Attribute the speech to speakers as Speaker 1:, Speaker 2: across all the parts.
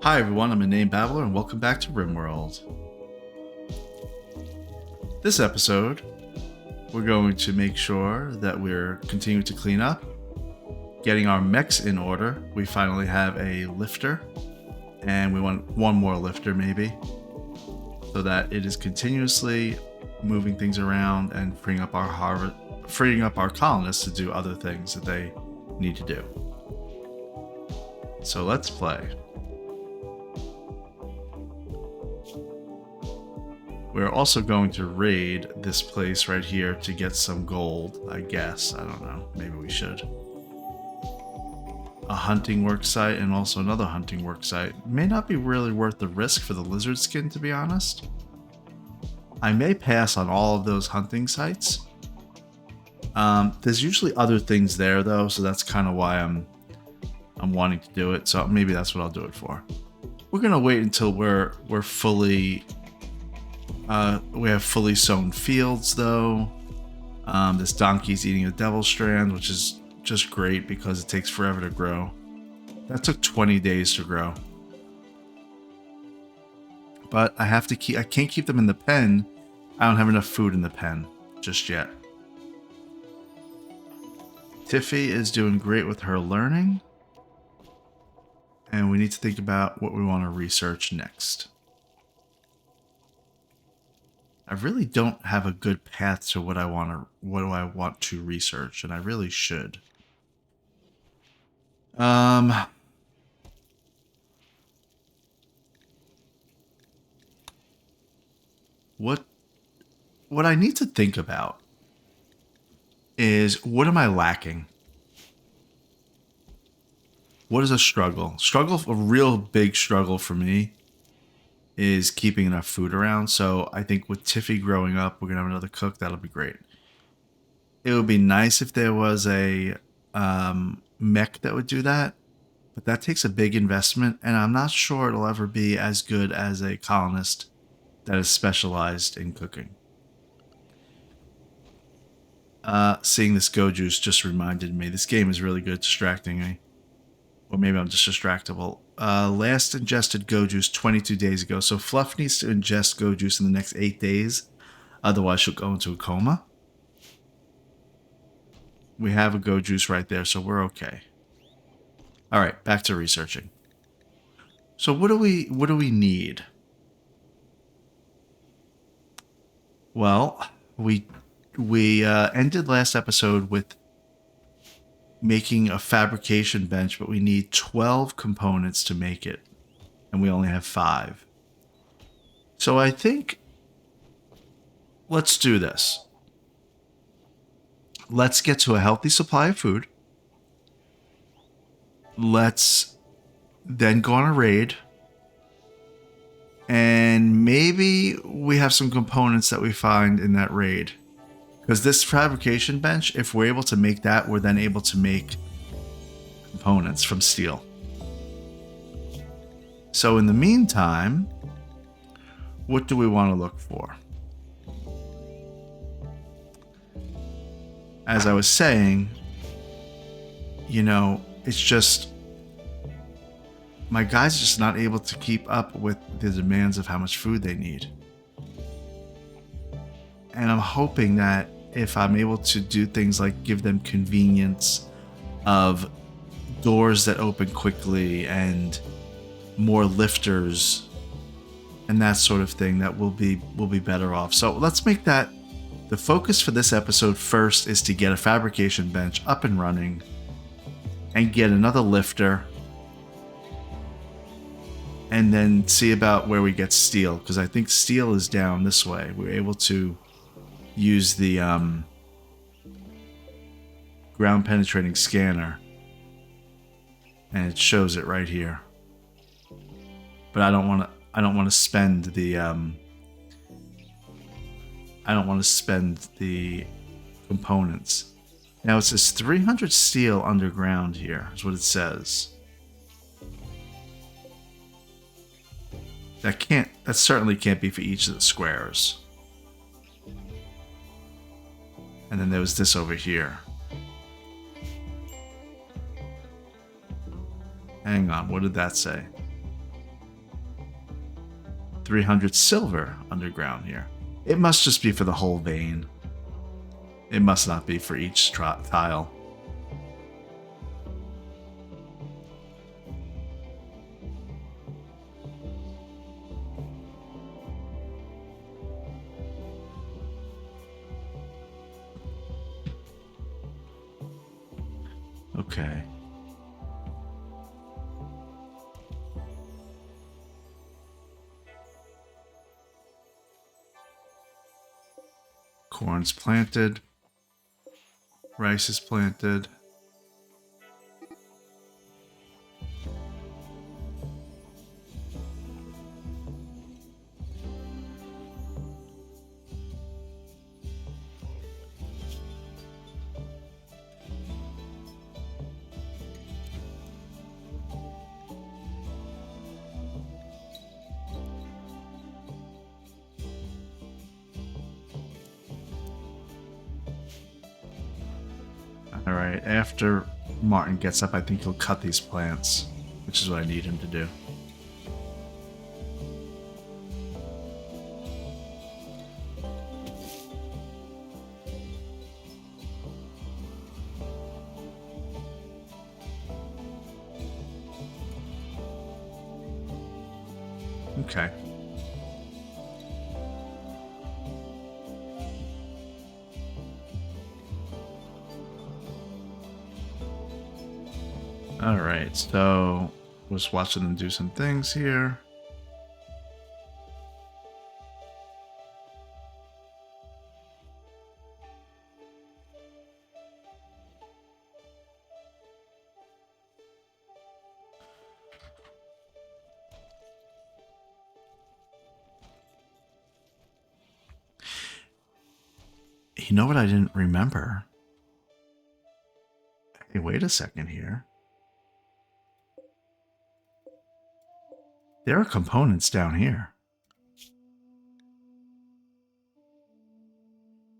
Speaker 1: Hi everyone, I'm Inane Babbler and welcome back to RimWorld. This episode, we're going to make sure that we're continuing to clean up, getting our mechs in order. We finally have a lifter, and we want one more lifter maybe, so that it is continuously moving things around and freeing up our colonists to do other things that they need to do. So let's play. We're also going to raid this place right here to get some gold, I guess. I don't know. Maybe we should. A hunting work site and also another hunting work site. May not be really worth the risk for the lizard skin, to be honest. I may pass on all of those hunting sites. There's usually other things there, though, so that's kind of why I'm wanting to do it. So maybe that's what I'll do it for. We're gonna wait until we're fully... we have fully sown fields, though. This donkey's eating a devil strand, which is just great because it takes forever to grow. That took 20 days to grow. But I can't keep them in the pen. I don't have enough food in the pen just yet. Tiffy is doing great with her learning. And we need to think about what we want to research next. I really don't have a good path to what do I want to research, and I really should. What I need to think about is, what am I lacking? What is a struggle? A real big struggle for me is keeping enough food around. So I think with Tiffy growing up, we're gonna have another cook. That'll be great. It would be nice if there was a mech that would do that, but that takes a big investment, and I'm not sure it'll ever be as good as a colonist that is specialized in cooking. Seeing this Go Juice just reminded me, this game is really good at distracting me. Or maybe I'm just distractible. Last ingested Go Juice 22 days ago. So Fluff needs to ingest Go Juice in the next 8 days. Otherwise, she'll go into a coma. We have a Go Juice right there, so we're okay. All right, back to researching. So what do we need? Well, we ended last episode with making a fabrication bench, but we need 12 components to make it, and we only have 5. So I think let's do this. Let's get to a healthy supply of food. Let's then go on a raid, and maybe we have some components that we find in that raid. Because this fabrication bench, if we're able to make that, we're then able to make components from steel. So in the meantime, what do we want to look for? As I was saying, it's just... my guys are just not able to keep up with the demands of how much food they need. And I'm hoping that if I'm able to do things like give them convenience of doors that open quickly and more lifters and that sort of thing, that we'll be better off. So let's make that the focus for this episode. First is to get a fabrication bench up and running and get another lifter, and then see about where we get steel, because I think steel is down this way. We're able to use the ground penetrating scanner, and it shows it right here. But I don't want to spend the components. Now it says 300 steel underground here is what it says. That certainly can't be for each of the squares. And then there was this over here. Hang on, what did that say? 300 silver underground here. It must just be for the whole vein. It must not be for each tile. Okay. Corn's planted. Rice is planted. Alright, after Martin gets up, I think he'll cut these plants, which is what I need him to do. Okay. Alright, so was watching them do some things here. You know what I didn't remember? Hey, wait a second here. There are components down here.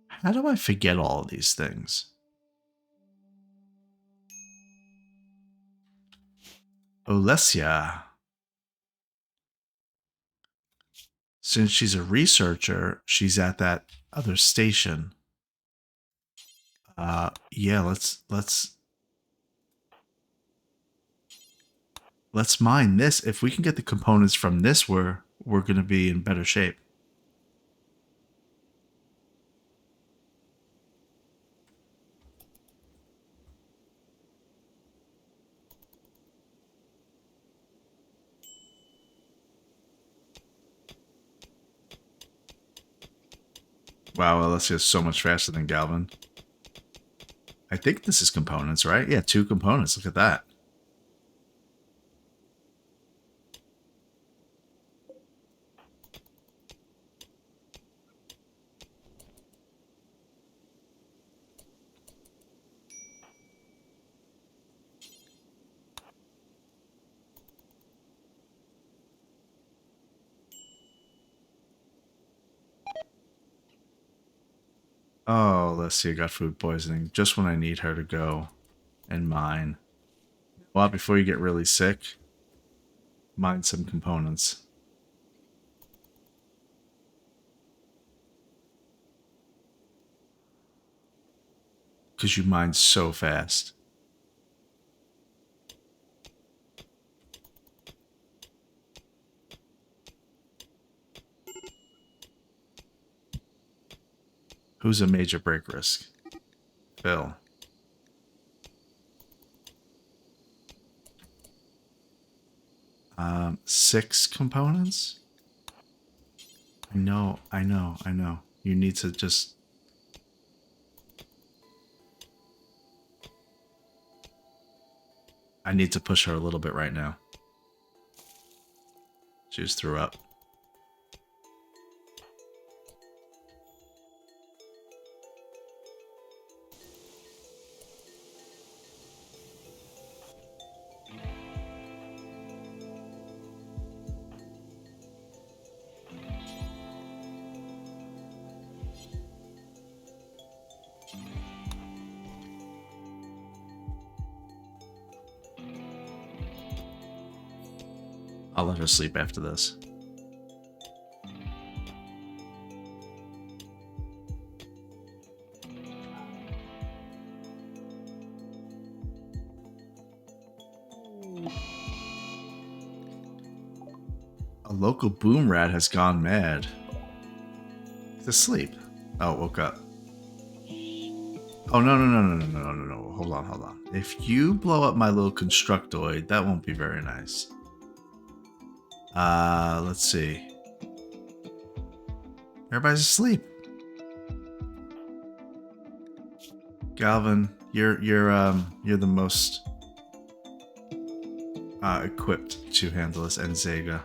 Speaker 1: How do I forget all of these things? Olesia. Since she's a researcher, she's at that other station. Yeah, let's mine this. If we can get the components from this, we're gonna be in better shape. Wow, Alessia's so much faster than Galvin. I think this is components, right? Yeah, 2 components. Look at that. Oh, Alessia got food poisoning just when I need her to go and mine. Well, before you get really sick, mine some components. Because you mine so fast. Who's a major break risk? Phil. Six components? I know. You need to just... I need to push her a little bit right now. She just threw up. I'll let her sleep after this. A local boom rat has gone mad. He's asleep. Oh, woke up. Oh, no. Hold on. If you blow up my little constructoid, that won't be very nice. Let's see. Everybody's asleep. Galvin, you're the most equipped to handle this, and Zega.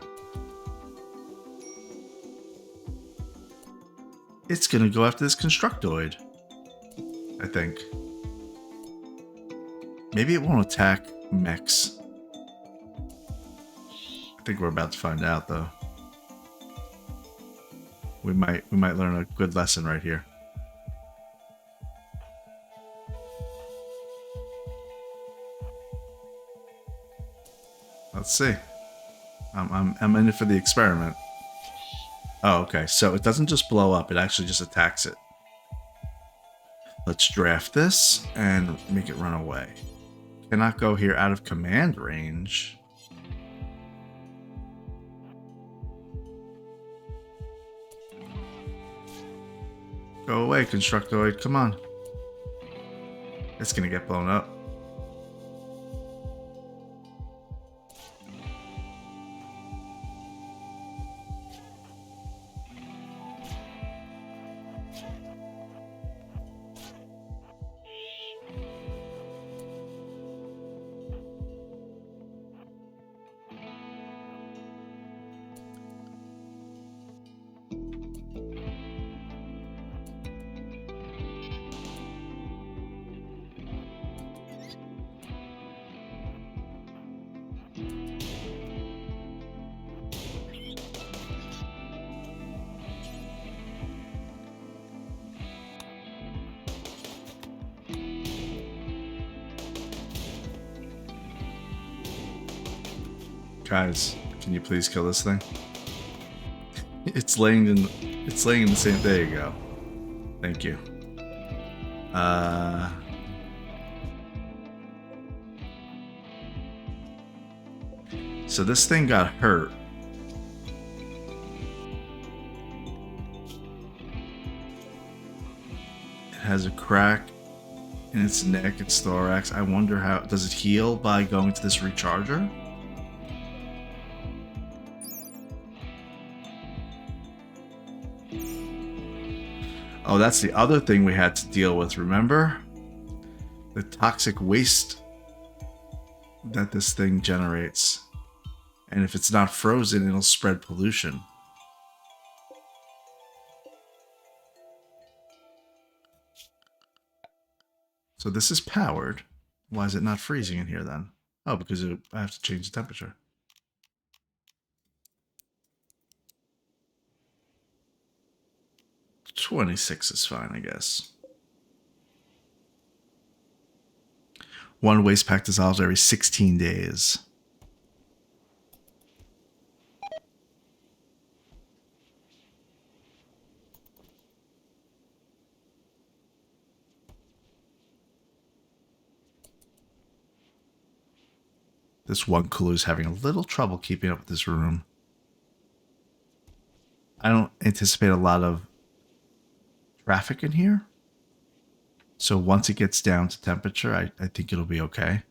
Speaker 1: It's gonna go after this constructoid, I think. Maybe it won't attack mechs. I think we're about to find out, though. We might learn a good lesson right here. Let's see. I'm in it for the experiment. Oh, okay. So it doesn't just blow up; it actually just attacks it. Let's draft this and make it run away. Cannot go here out of command range. Go away, Constructoid. Come on. It's gonna get blown up. Guys, can you please kill this thing? It's laying in the same. There you go. Thank you. So this thing got hurt. It has a crack in its neck, its thorax. I wonder how does it heal by going to this recharger? Oh, that's the other thing we had to deal with, remember? The toxic waste that this thing generates. And if it's not frozen, it'll spread pollution. So this is powered. Why is it not freezing in here then? Oh, because I have to change the temperature. $26 is fine, I guess. One waste pack dissolves every 16 days. This one Kulu is having a little trouble keeping up with this room. I don't anticipate a lot of traffic in here. So once it gets down to temperature, I think it'll be okay.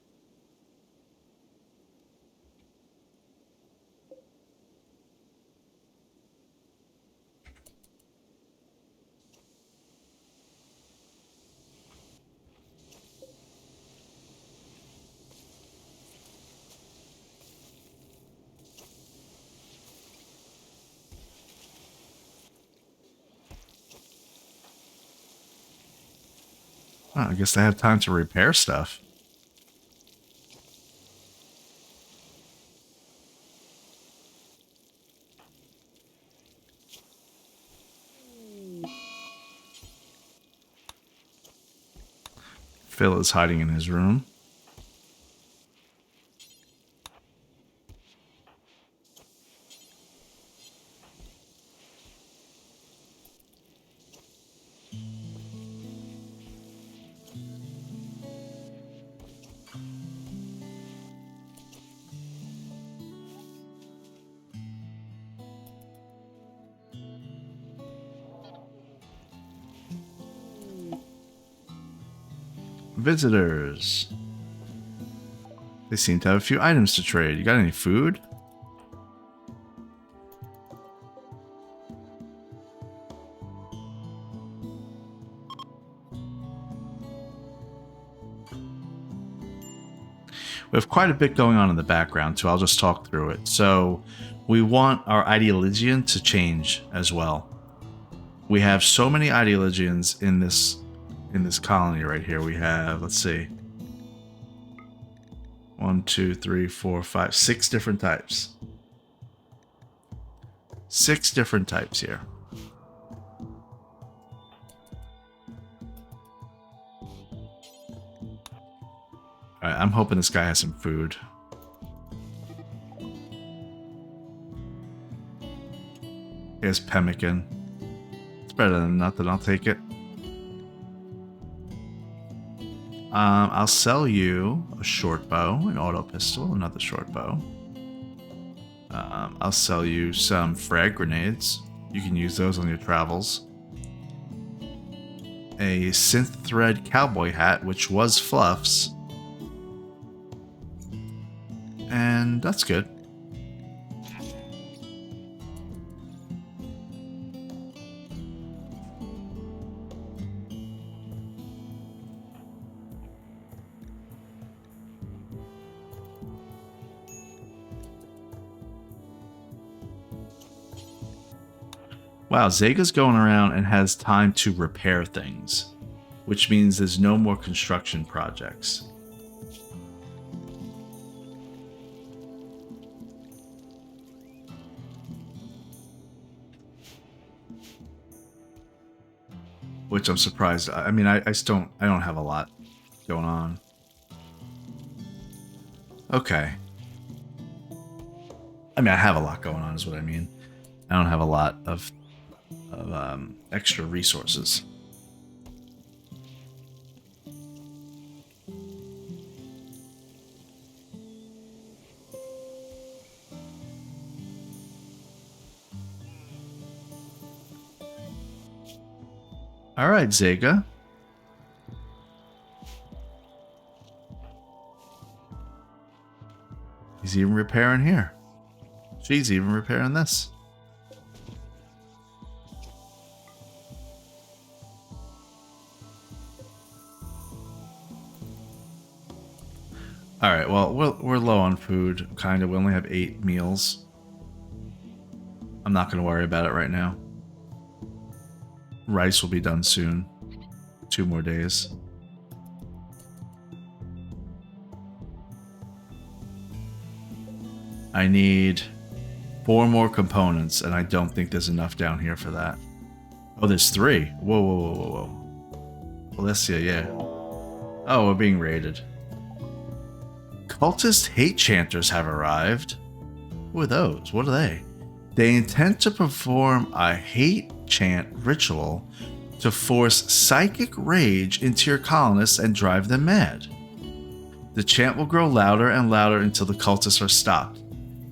Speaker 1: Oh, I guess they have time to repair stuff. Phil is hiding in his room. Visitors. They seem to have a few items to trade. You got any food? We have quite a bit going on in the background, so I'll just talk through it. So we want our Ideologian to change as well. We have so many Ideologians in this colony right here. We have, let's see, 1, 2, 3, 4, 5, 6 different types. 6 different types here. Alright, I'm hoping this guy has some food. Here's pemmican. It's better than nothing, I'll take it. I'll sell you a short bow, an auto pistol, another short bow. I'll sell you some frag grenades. You can use those on your travels. A synth thread cowboy hat, which was Fluff's. And that's good. Wow, Zega's going around and has time to repair things, which means there's no more construction projects. Which I'm surprised. I mean, I don't have a lot going on. Okay. I mean, I have a lot going on is what I mean. I don't have a lot of extra resources. All right, Zega. He's even repairing here. She's even repairing this. All right, well, we're low on food, kind of. We only have 8 meals. I'm not going to worry about it right now. Rice will be done soon. 2 more days. I need 4 more components, and I don't think there's enough down here for that. Oh, there's 3. Whoa, whoa, whoa, whoa, whoa. Alessia, yeah. Oh, we're being raided. Cultist hate chanters have arrived. Who are those? What are they? They intend to perform a hate chant ritual to force psychic rage into your colonists and drive them mad. The chant will grow louder and louder until the cultists are stopped.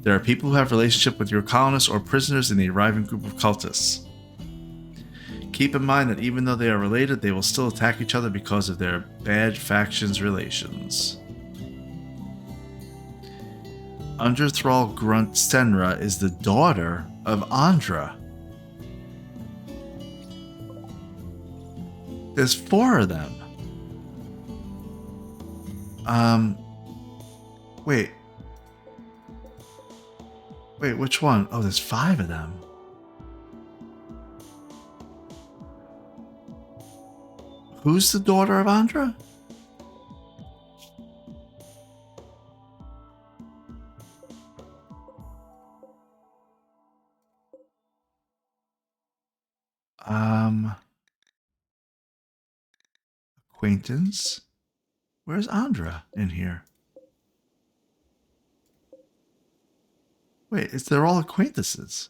Speaker 1: There are people who have relationship with your colonists or prisoners in the arriving group of cultists. Keep in mind that even though they are related, they will still attack each other because of their bad factions relations. Underthrall Grunt Senra is the daughter of Andra. There's 4 of them. Wait. Wait, which one? Oh, there's 5 of them. Who's the daughter of Andra? Acquaintance? Where's Andra in here? Wait, they're all acquaintances.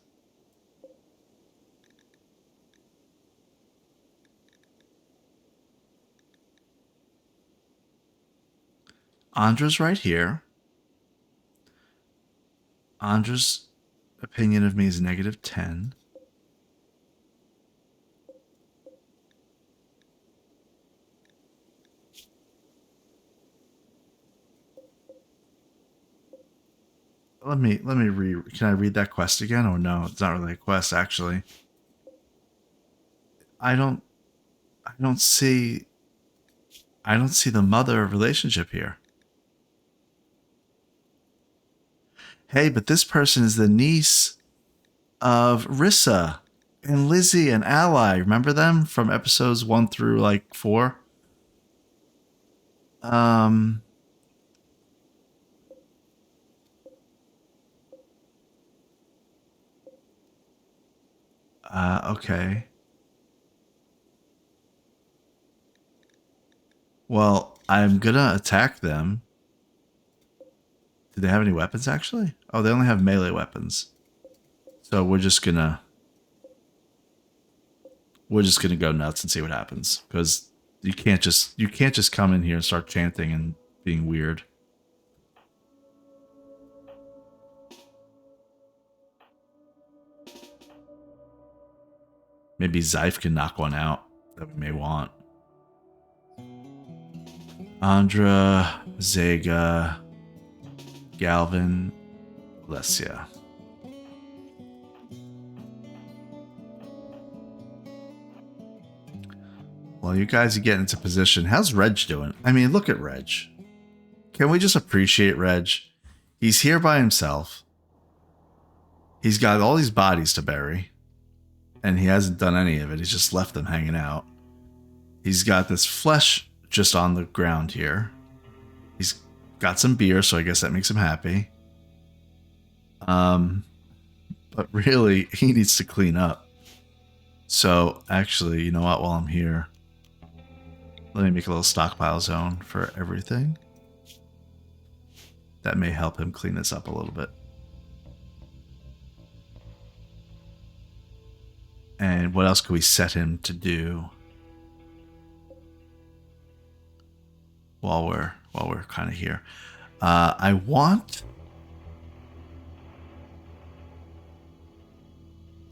Speaker 1: Andra's right here. Andra's opinion of me is -10. let me read. Can I read that quest again? Or no, it's not really a quest actually. I don't I don't see I don't see the mother relationship here. Hey, but this person is the niece of Rissa and Lizzie and Ally. Remember them from episodes 1 through like 4? Um okay. Well, I'm gonna attack them. Do they have any weapons actually? Oh, they only have melee weapons. So we're just gonna go nuts and see what happens. Because you can't just come in here and start chanting and being weird. Maybe Zyph can knock one out that we may want. Andra, Zega, Galvin, Alessia. Well, you guys are getting into position. How's Reg doing? I mean, look at Reg. Can we just appreciate Reg? He's here by himself. He's got all these bodies to bury. And he hasn't done any of it. He's just left them hanging out. He's got this flesh just on the ground here. He's got some beer, so I guess that makes him happy. But really, he needs to clean up. So, actually, you know what? While I'm here, let me make a little stockpile zone for everything. That may help him clean this up a little bit. And what else could we set him to do while we're kind of here? I want.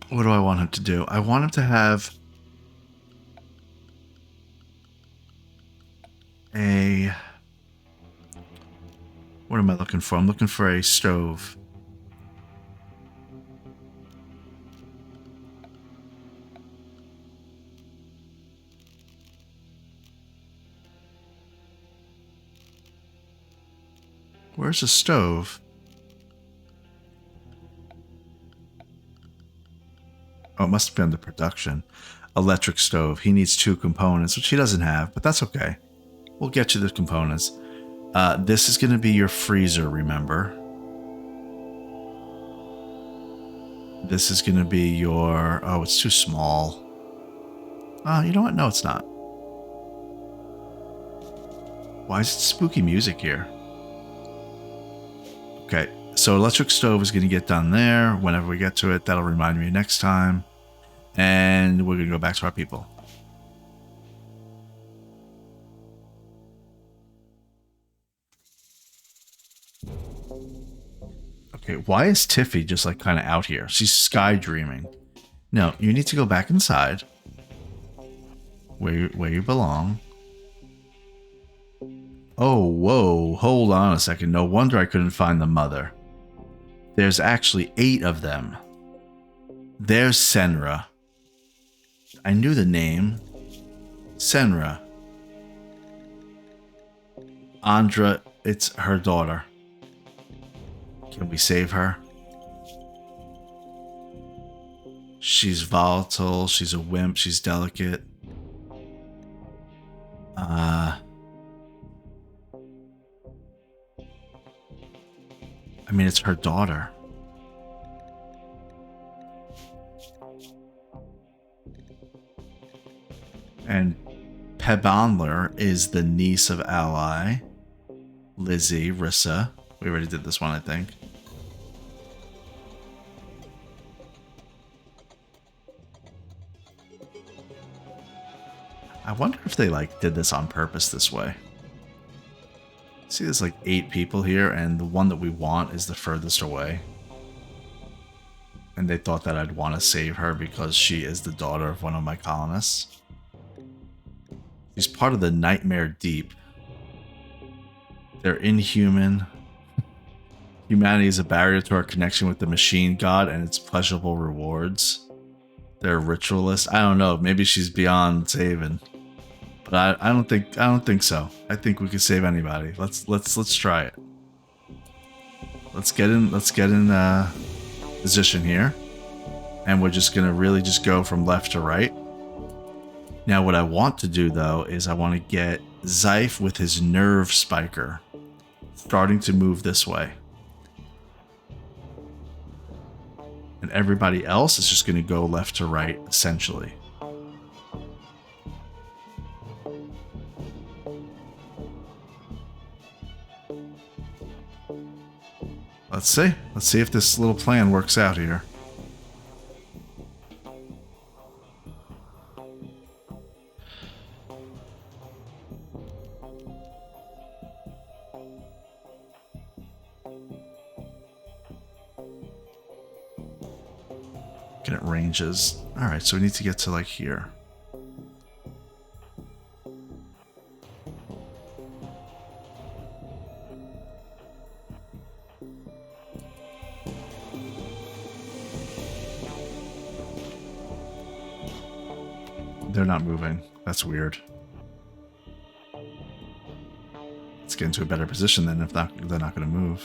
Speaker 1: What do I want him to do? I want him to have a. What am I looking for? I'm looking for a stove. Where's the stove? Oh, it must have been the production. Electric stove. He needs 2 components, which he doesn't have, but that's okay. We'll get you the components. This is going to be your freezer, remember? This is going to be your... Oh, it's too small. Oh, you know what? No, it's not. Why is it spooky music here? Okay, so electric stove is going to get done there. Whenever we get to it, that'll remind me next time. And we're going to go back to our people. Okay, why is Tiffy just like kind of out here? She's sky dreaming. No, you need to go back inside. Where you belong. Oh, whoa, hold on a second. No wonder I couldn't find the mother. There's actually 8 of them. There's Senra. I knew the name. Senra. Andra, it's her daughter. Can we save her? She's volatile, she's a wimp, she's delicate. I mean, it's her daughter. And Pebonler is the niece of Ally. Lizzie, Rissa. We already did this one, I think. I wonder if they like did this on purpose this way. See, there's like 8 people here, and the one that we want is the furthest away. And they thought that I'd want to save her because she is the daughter of one of my colonists. She's part of the Nightmare Deep. They're inhuman. Humanity is a barrier to our connection with the machine god and its pleasurable rewards. They're ritualists. I don't know. Maybe she's beyond saving, but I don't think so. I think we could save anybody. Let's try it. Let's get in position here, and we're just gonna really just go from left to right. Now, what I want to do though is I want to get Zyph with his nerve spiker starting to move this way. And everybody else is just going to go left to right, essentially. Let's see. Let's see if this little plan works out here. Looking at ranges. Alright, so we need to get to like here. They're not moving. That's weird. Let's get into a better position then if not, they're not going to move.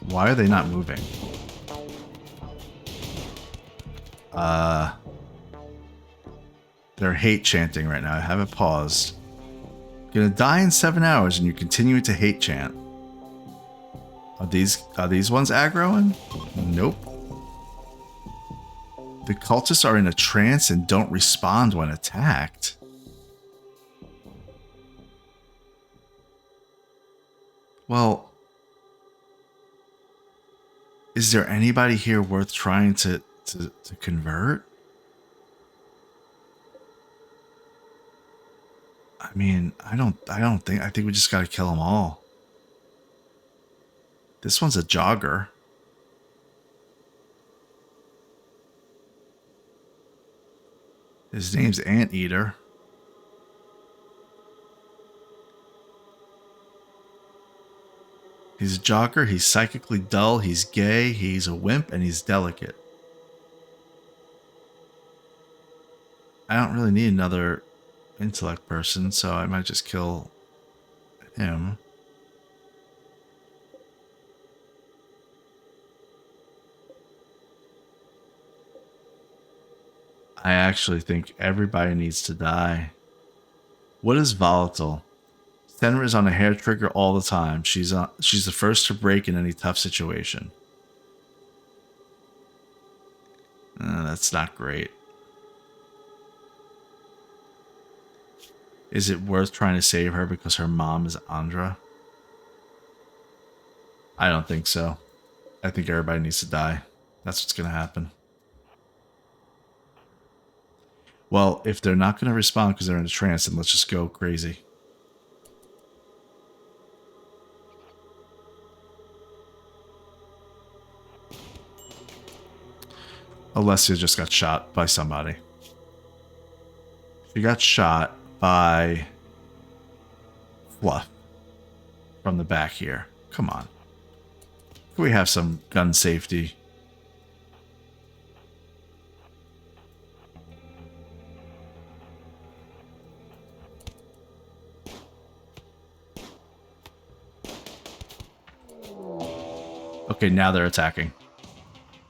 Speaker 1: Why are they not moving? They're hate chanting right now. I have it paused. Gonna die in 7 hours and you continue to hate chant. Are these ones aggroing? Nope. The cultists are in a trance and don't respond when attacked. Well, is there anybody here worth trying to convert? I mean, I think we just gotta kill them all. This one's a jogger. His name's Anteater. He's a jogger, he's psychically dull, he's gay, he's a wimp, and he's delicate. I don't really need another intellect person, so I might just kill him. I actually think everybody needs to die. What is volatile? Senra is on a hair trigger all the time. She's the first to break in any tough situation. That's not great. Is it worth trying to save her because her mom is Andra? I don't think so. I think everybody needs to die. That's what's going to happen. Well, if they're not going to respond because they're in a trance, then let's just go crazy. Alessia just got shot by somebody. She got shot by Fluff from the back here. Come on. Can we have some gun safety? Okay, now they're attacking.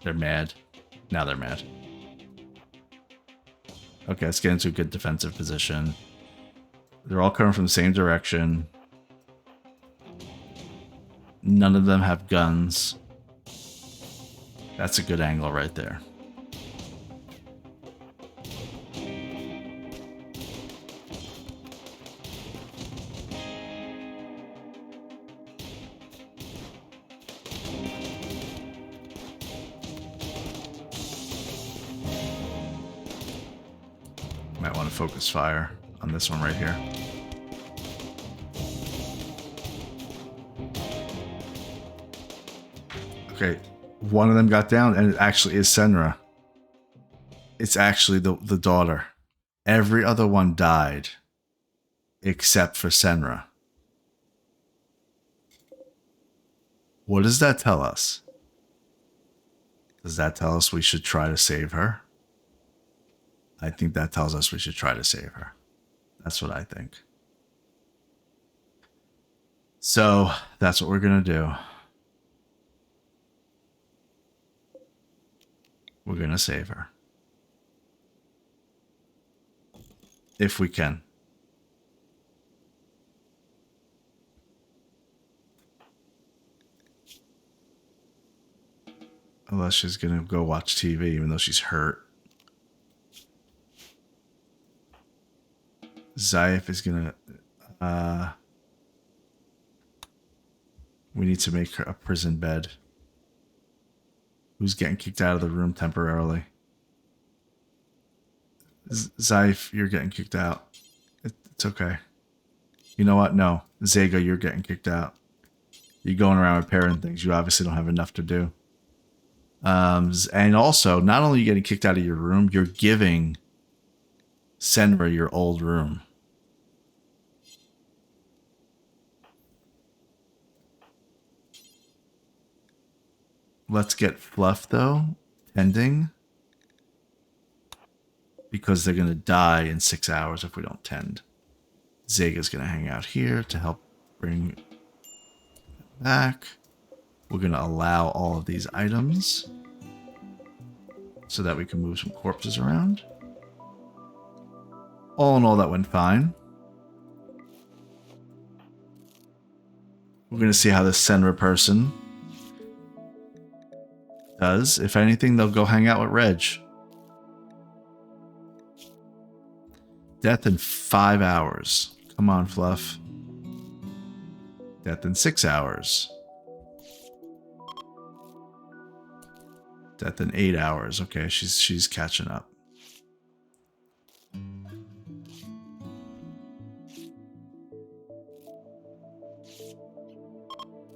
Speaker 1: They're mad. Now they're mad. Okay, let's get into a good defensive position. They're all coming from the same direction. None of them have guns. That's a good angle right there. Might want to focus fire on this one right here. Okay, one of them got down, and it actually is Senra. It's actually the daughter. Every other one died except for Senra. What does that tell us? Does that tell us we should try to save her? I think that tells us we should try to save her. That's what I think. So that's what we're going to do. We're going to save her. If we can. Unless she's going to go watch TV, even though she's hurt. Zaif is going to... we need to make her a prison bed. Who's getting kicked out of the room temporarily? Zaif, you're getting kicked out. It's okay. You know what? No. Zega, you're getting kicked out. You're going around repairing things. You obviously don't have enough to do. And also, not only are you getting kicked out of your room, you're giving Senra your old room. Let's get Fluff, though, tending. Because they're going to die in 6 hours if we don't tend. Zega's going to hang out here to help bring back. We're going to allow all of these items so that we can move some corpses around. All in all, that went fine. We're going to see how this Senra person does. If anything, they'll go hang out with Reg. Death in 5 hours. Come on, Fluff. Death in 6 hours. Death in 8 hours. Okay, she's catching up.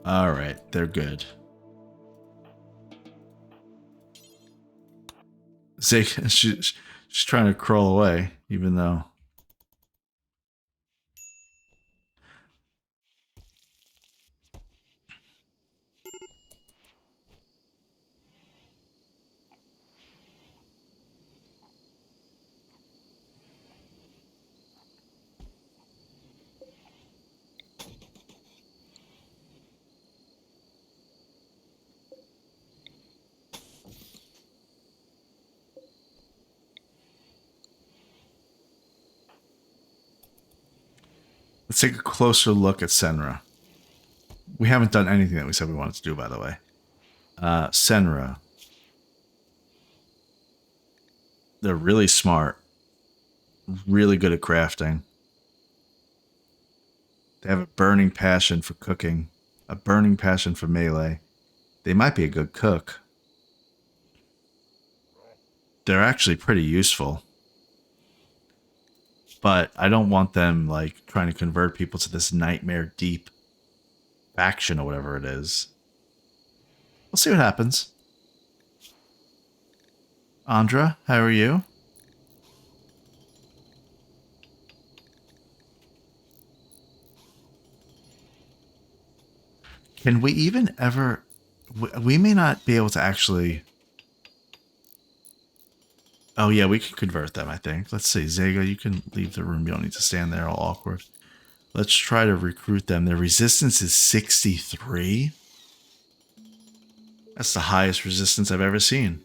Speaker 1: All right, they're good. She's trying to crawl away, even though. Let's take a closer look at Senra. We haven't done anything that we said we wanted to do, by the way. Senra. They're really smart. Really good at crafting. They have a burning passion for cooking. A burning passion for melee. They might be a good cook. They're actually pretty useful. But I don't want them, like, trying to convert people to this Nightmare Deep faction or whatever it is. We'll see what happens. Andra, how are you? Can we even ever... We may not be able to actually... Oh, yeah, we can convert them, I think. Let's see. Zega, you can leave the room. You don't need to stand there all awkward. Let's try to recruit them. Their resistance is 63. That's the highest resistance I've ever seen.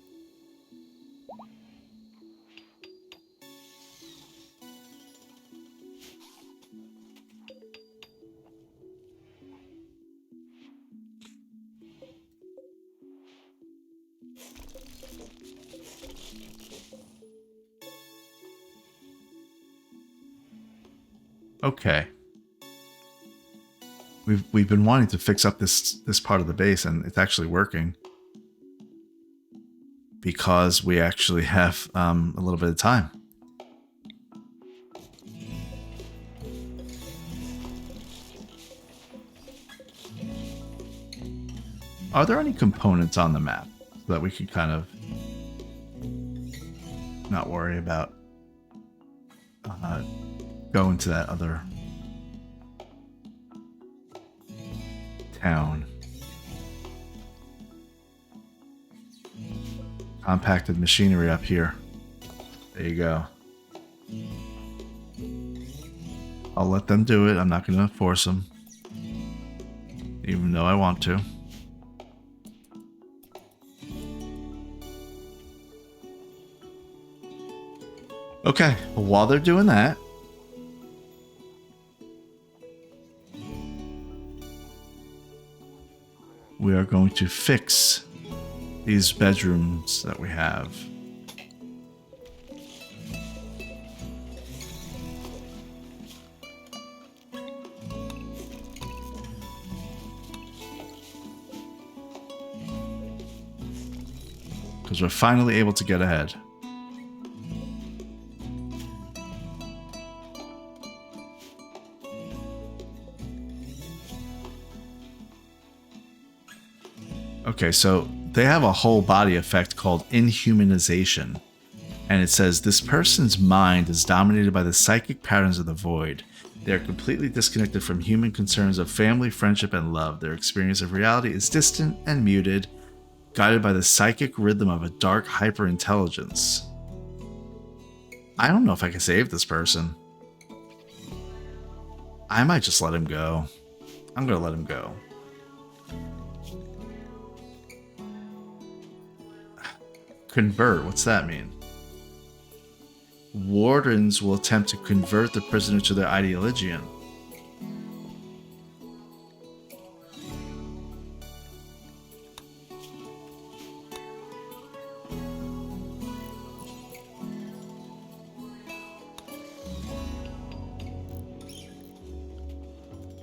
Speaker 1: Okay. We've been wanting to fix up this part of the base, and it's actually working. Because we actually have a little bit of time. Are there any components on the map that we could kind of... not worry about going to that other town. Compacted machinery up here. There you go. I'll let them do it. I'm not going to force them. Even though I want to. Okay, well, while they're doing that, we are going to fix these bedrooms that we have. Because we're finally able to get ahead. Okay, so they have a whole body effect called inhumanization. And it says, this person's mind is dominated by the psychic patterns of the void. They are completely disconnected from human concerns of family, friendship, and love. Their experience of reality is distant and muted, guided by the psychic rhythm of a dark hyperintelligence. I don't know if I can save this person. I might just let him go. I'm gonna let him go. Convert, what's that mean? Wardens will attempt to convert the prisoner to their ideologian.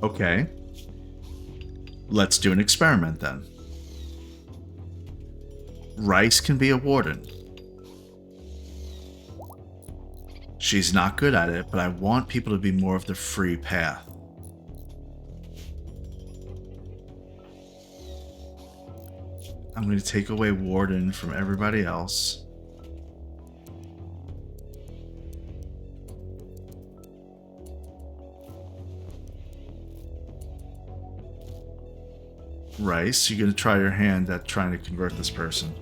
Speaker 1: Okay. Let's do an experiment then. Rice can be a warden. She's not good at it, but I want people to be more of the free path. I'm going to take away warden from everybody else. Rice, you're going to try your hand at trying to convert this person.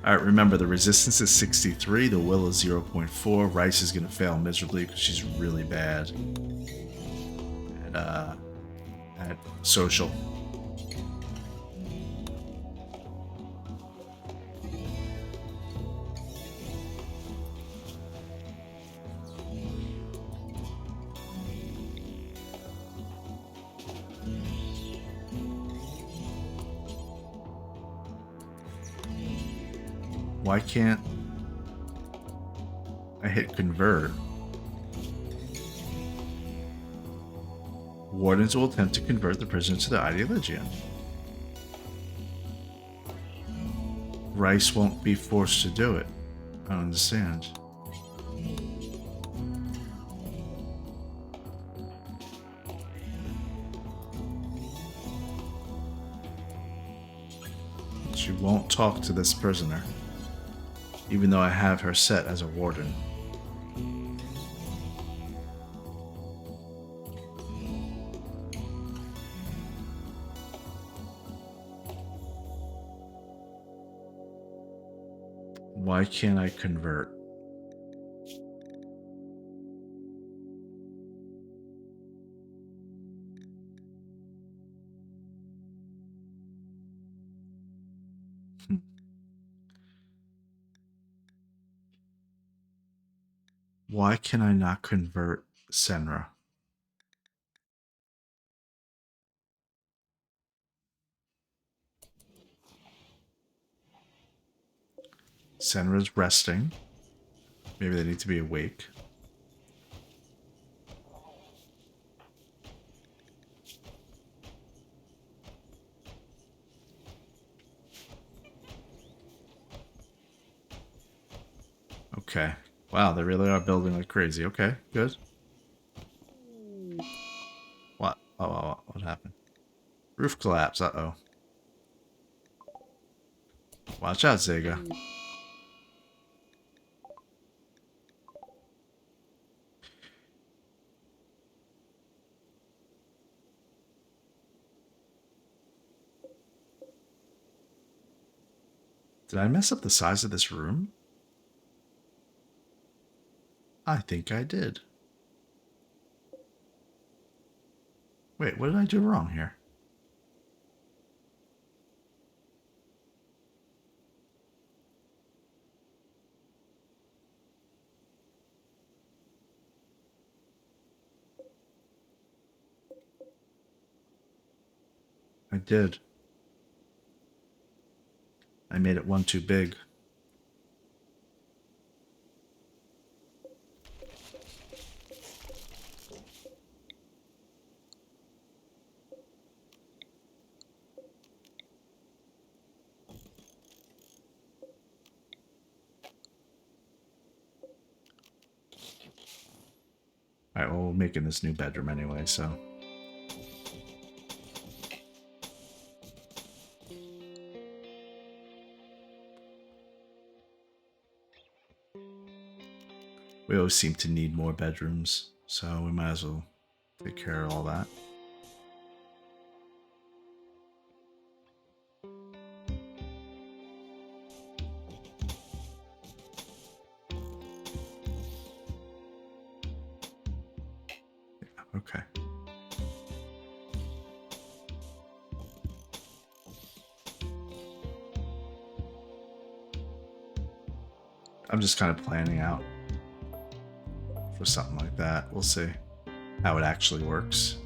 Speaker 1: Alright, remember the resistance is 63, the will is 0.4. Rice is going to fail miserably because she's really bad at social. Why can't I hit convert? Wardens will attempt to convert the prisoner to the ideologian. Rice won't be forced to do it. I don't understand. She won't talk to this prisoner, even though I have her set as a warden. Why can't I convert? Why can I not convert Senra? Senra's resting. Maybe they need to be awake. Okay. Wow, they really are building like crazy. Okay, good. What? What happened? Roof collapse. Uh-oh. Watch out, Zega. Did I mess up the size of this room? I think I did. Wait, what did I do wrong here? I did. I made it one too big. Alright, well, we're making this new bedroom anyway, so. We always seem to need more bedrooms, so we might as well take care of all that. Yeah, okay. I'm just kind of planning out for something like that. We'll see how it actually works.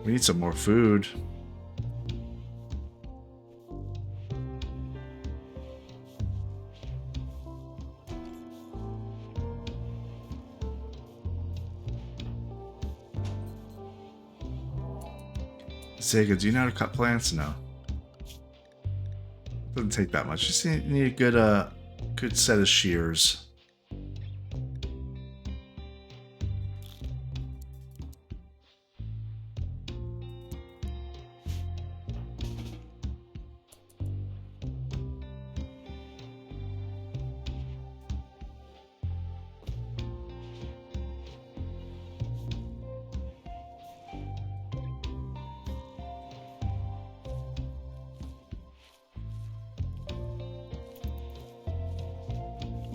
Speaker 1: We need some more food. Sega, do you know how to cut plants? No. Doesn't take that much. Just need a good set of shears.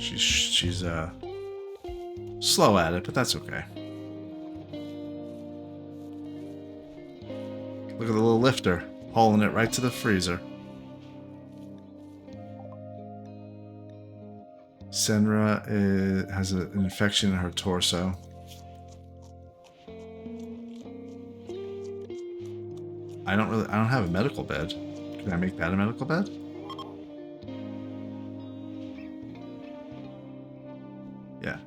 Speaker 1: She's slow at it, but that's okay. Look at the little lifter, hauling it right to the freezer. Senra has an infection in her torso. I don't have a medical bed. Can I make that a medical bed? Yeah.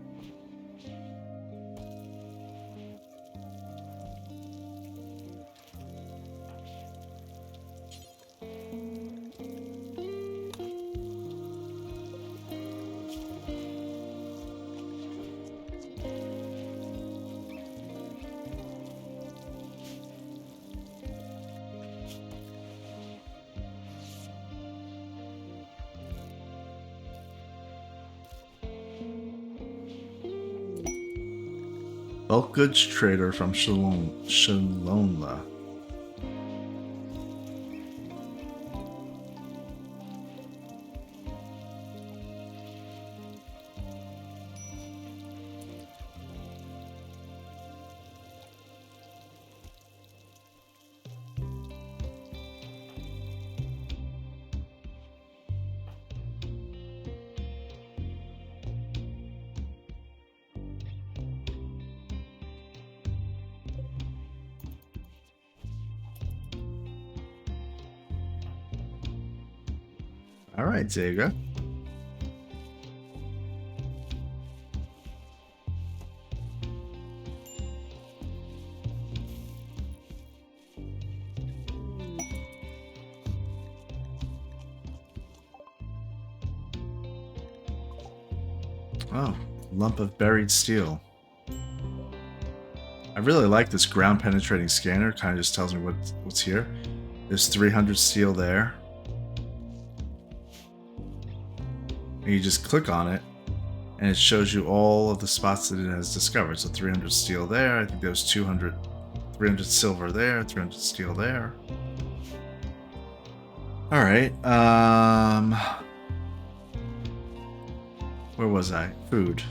Speaker 1: Bulk goods trader from Shalonla. All right, Zega. Oh, lump of buried steel. I really like this ground penetrating scanner. Kind of just tells me what's here. There's 300 steel there. And you just click on it, and it shows you all of the spots that it has discovered. So 300 steel there. I think there's 300 silver there, 300 steel there. All right. Where was I? Food.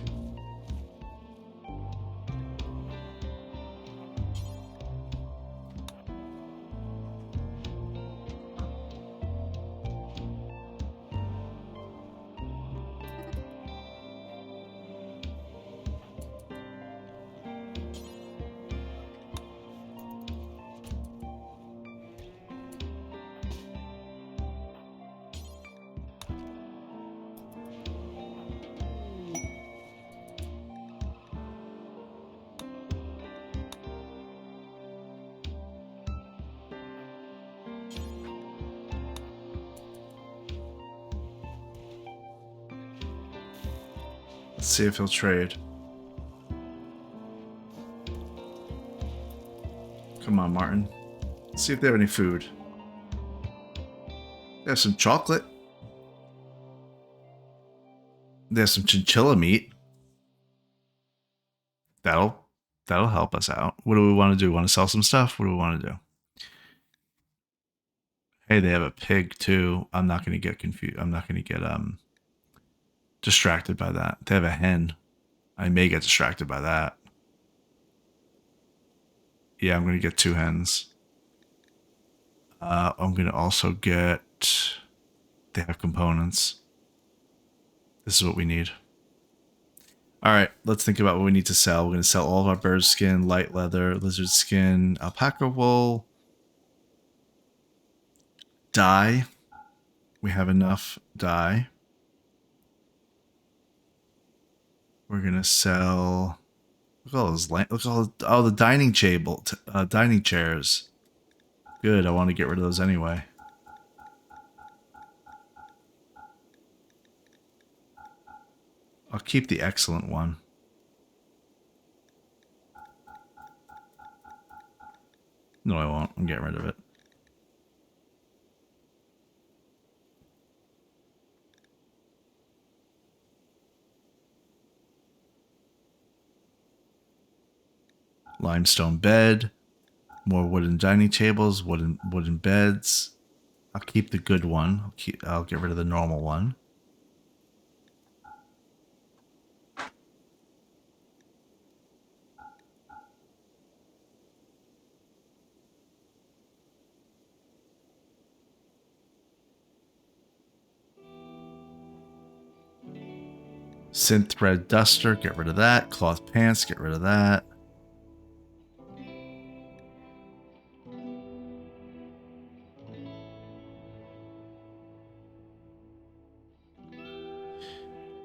Speaker 1: Let's see if he'll trade. Come on, Martin. Let's see if they have any food. They have some chocolate. They have some chinchilla meat. That'll help us out. What do we want to do? Want to sell some stuff? What do we want to do? Hey, they have a pig too. I'm not going to get confused. I'm not going to get distracted by that. They have a hen. I may get distracted by that. Yeah, I'm going to get 2 hens. I'm going to also get... They have components. This is what we need. All right, let's think about what we need to sell. We're going to sell all of our bird skin, light leather, lizard skin, alpaca wool, dye. We have enough dye. We're going to sell... Look at all those... Look at all the dining table, dining chairs. Good, I want to get rid of those anyway. I'll keep the excellent one. No, I won't. I'm getting rid of it. Limestone bed. More wooden dining tables, wooden beds. I'll keep the good one. I'll get rid of the normal one. Synth thread duster, get rid of that. Cloth pants, get rid of that.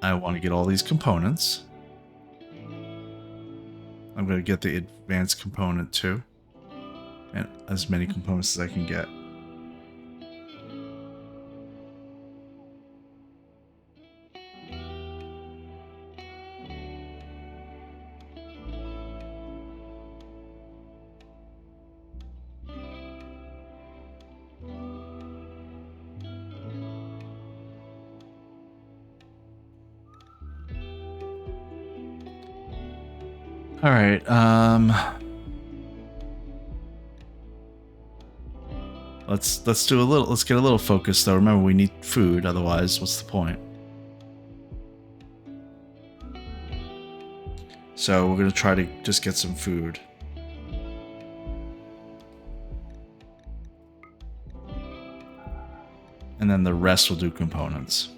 Speaker 1: I want to get all these components. I'm going to get the advanced component too. And as many components as I can get. All right. Let's do a little. Let's get a little focus though. Remember, we need food. Otherwise, what's the point? So we're gonna try to just get some food. And then the rest will do components.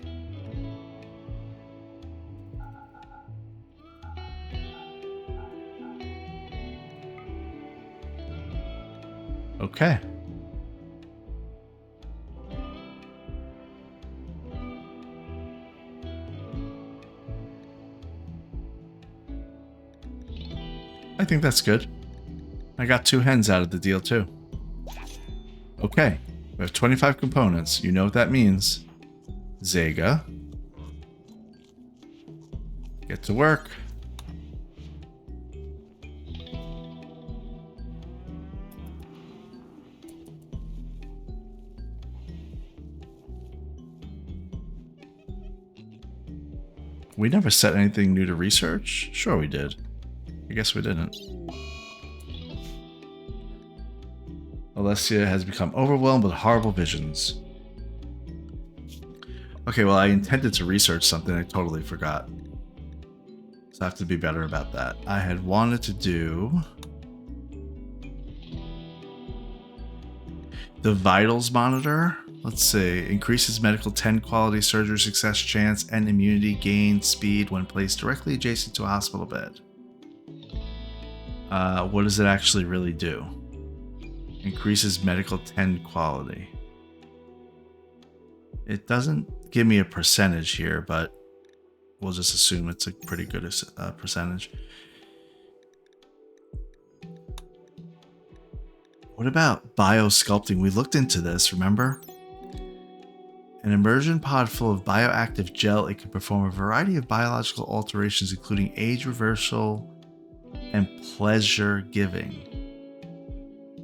Speaker 1: Okay. I think that's good. I got 2 hens out of the deal too. Okay. We have 25 components. You know what that means. Zega. Get to work. We never set anything new to research? Sure we did. I guess we didn't. Alessia has become overwhelmed with horrible visions. Okay, well, I intended to research something I totally forgot. So I have to be better about that. I had wanted to do the vitals monitor. Let's see. Increases medical 10 quality surgery success chance and immunity gain speed when placed directly adjacent to a hospital bed. What does it actually really do? Increases medical 10 quality. It doesn't give me a percentage here, but we'll just assume it's a pretty good percentage. What about biosculpting? We looked into this, remember? An immersion pod full of bioactive gel, it can perform a variety of biological alterations, including age reversal and pleasure giving.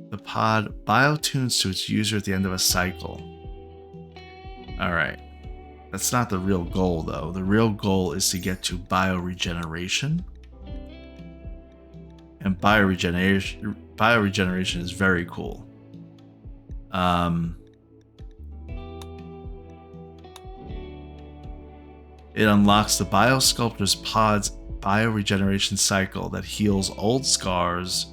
Speaker 1: The pod biotunes to its user at the end of a cycle. Alright. That's not the real goal, though. The real goal is to get to bioregeneration. And bioregeneration is very cool. It unlocks the Biosculptor's pod's bioregeneration cycle that heals old scars,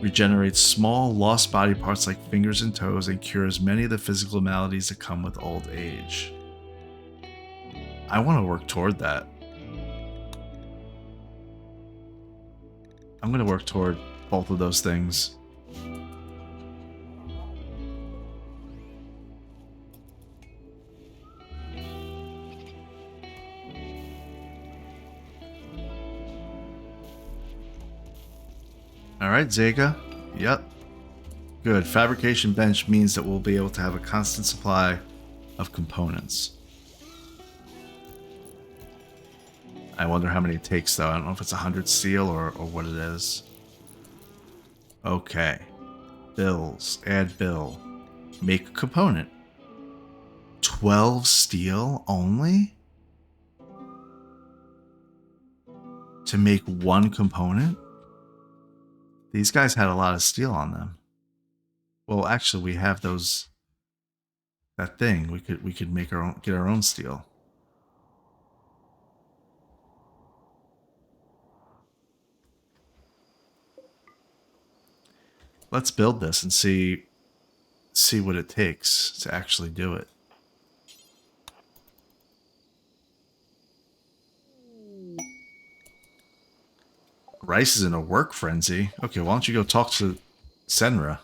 Speaker 1: regenerates small lost body parts like fingers and toes, and cures many of the physical maladies that come with old age. I want to work toward that. I'm going to work toward both of those things. Alright, Zega. Yep. Good. Fabrication bench means that we'll be able to have a constant supply of components. I wonder how many it takes, though. I don't know if it's 100 steel or what it is. Okay. Bills. Add bill. Make a component. 12 steel only? To make one component? These guys had a lot of steel on them. Well, actually, we have those. That thing. We could make our own, get our own steel. Let's build this and see what it takes to actually do it. Rice is in a work frenzy. Okay, why don't you go talk to Senra?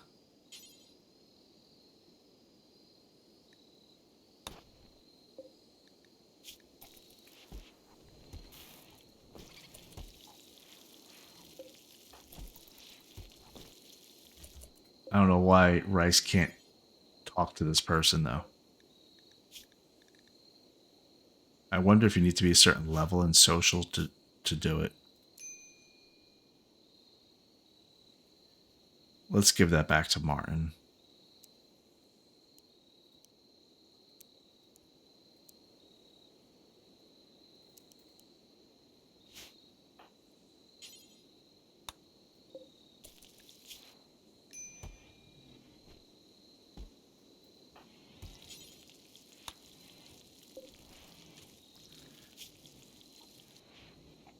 Speaker 1: I don't know why Rice can't talk to this person, though. I wonder if you need to be a certain level in social to do it. Let's give that back to Martin.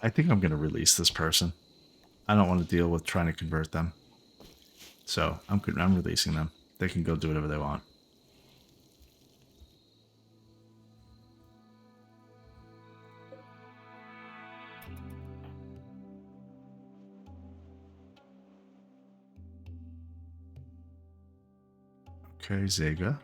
Speaker 1: I think I'm going to release this person. I don't want to deal with trying to convert them. So I'm releasing them. They can go do whatever they want. Okay, Zega.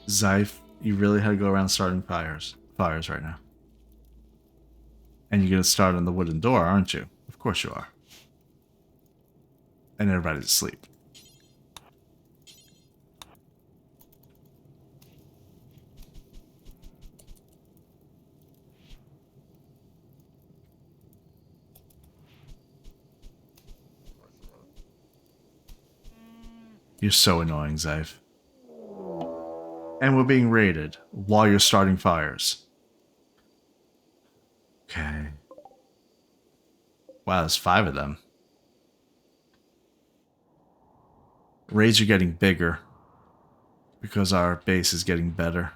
Speaker 1: Zyph, you really had to go around starting fires right now. And you're going to start on the wooden door, aren't you? Of course you are. And everybody's asleep. You're so annoying, Zyph. And we're being raided while you're starting fires. Okay. Wow, there's 5 of them. Raids are getting bigger because our base is getting better.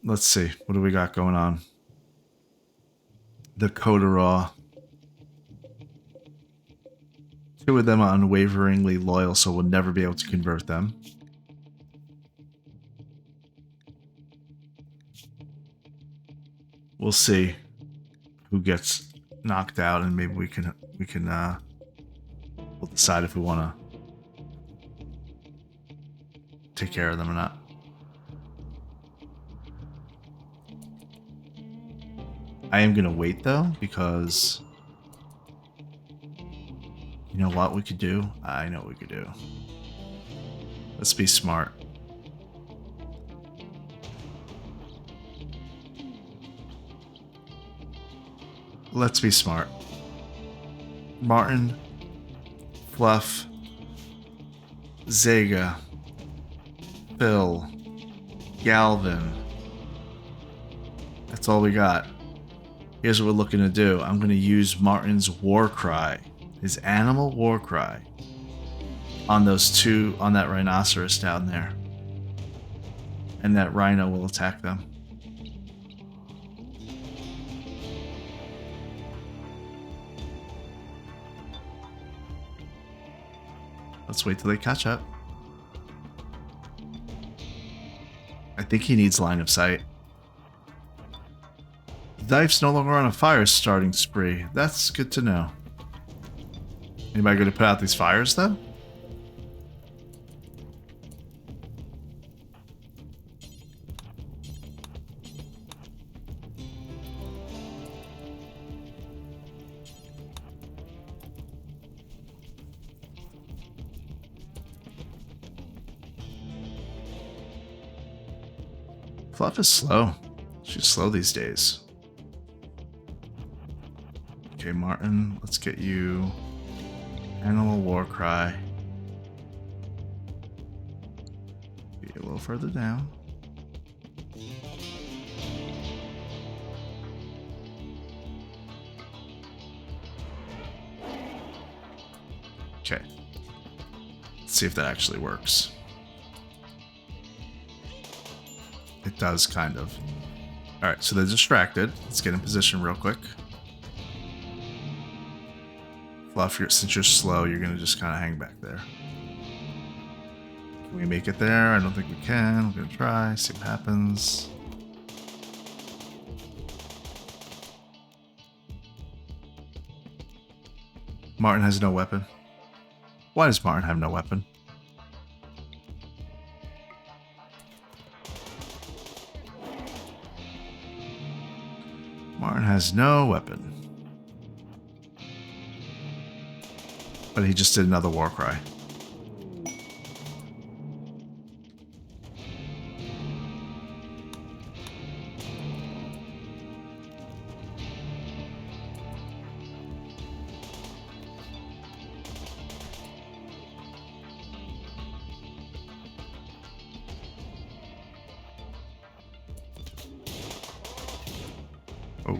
Speaker 1: Let's see. What do we got going on? The Kodorah. 2 of them are unwaveringly loyal, so we'll never be able to convert them. We'll see who gets knocked out, and maybe we can we'll decide if we want to take care of them or not. I am gonna wait though, because you know what we could do? I know what we could do. Let's be smart. Let's be smart. Martin, Fluff, Zega, Phil, Galvin. That's all we got. Here's what we're looking to do. I'm going to use Martin's war cry, his animal war cry, on those 2, on that rhinoceros down there. And that rhino will attack them. Let's wait till they catch up. I think he needs line of sight. Zyph's no longer on a fire starting spree. That's good to know. Anybody going to put out these fires though? Fluff is slow. She's slow these days. Okay, Martin, let's get you Animal War Cry. Be a little further down. Okay. Let's see if that actually works. It does, kind of. Alright, so they're distracted. Let's get in position real quick. Fluff, since you're slow, you're going to just kind of hang back there. Can we make it there? I don't think we can. We're going to try, see what happens. Martin has no weapon. Why does Martin have no weapon? Martin has no weapon. But he just did another war cry. Oh.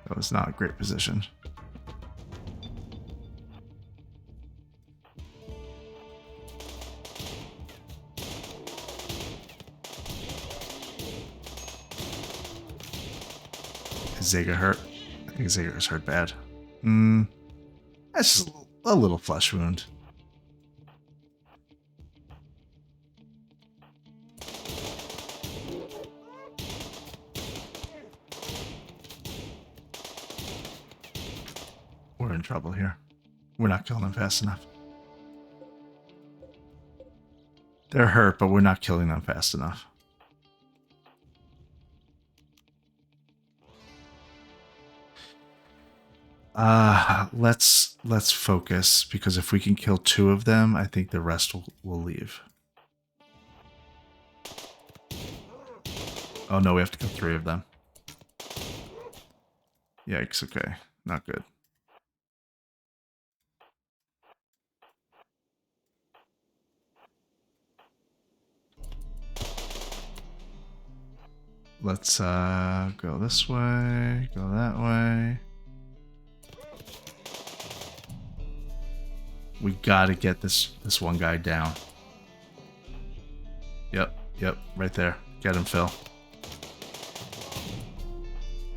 Speaker 1: That was not a great position. Is Zega hurt? I think Zega is hurt bad. That's just a little flesh wound. We're in trouble here. We're not killing him fast enough. They're hurt, but we're not killing them fast enough. Let's focus, because if we can kill 2 of them, I think the rest will leave. Oh no, we have to kill 3 of them. Yikes, okay. Not good. Let's go this way, go that way. We gotta get this one guy down. Yep, right there. Get him, Phil.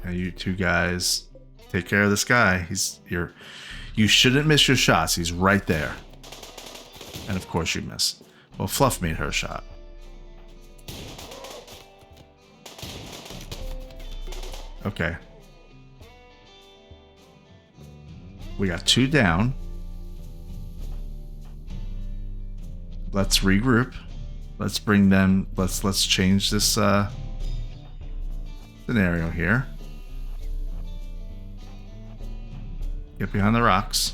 Speaker 1: Now you 2 guys take care of this guy. You shouldn't miss your shots. He's right there. And of course you miss. Well, Fluff made her shot. Okay. We got 2 down. Let's regroup. Let's bring them. Let's change this scenario here. Get behind the rocks.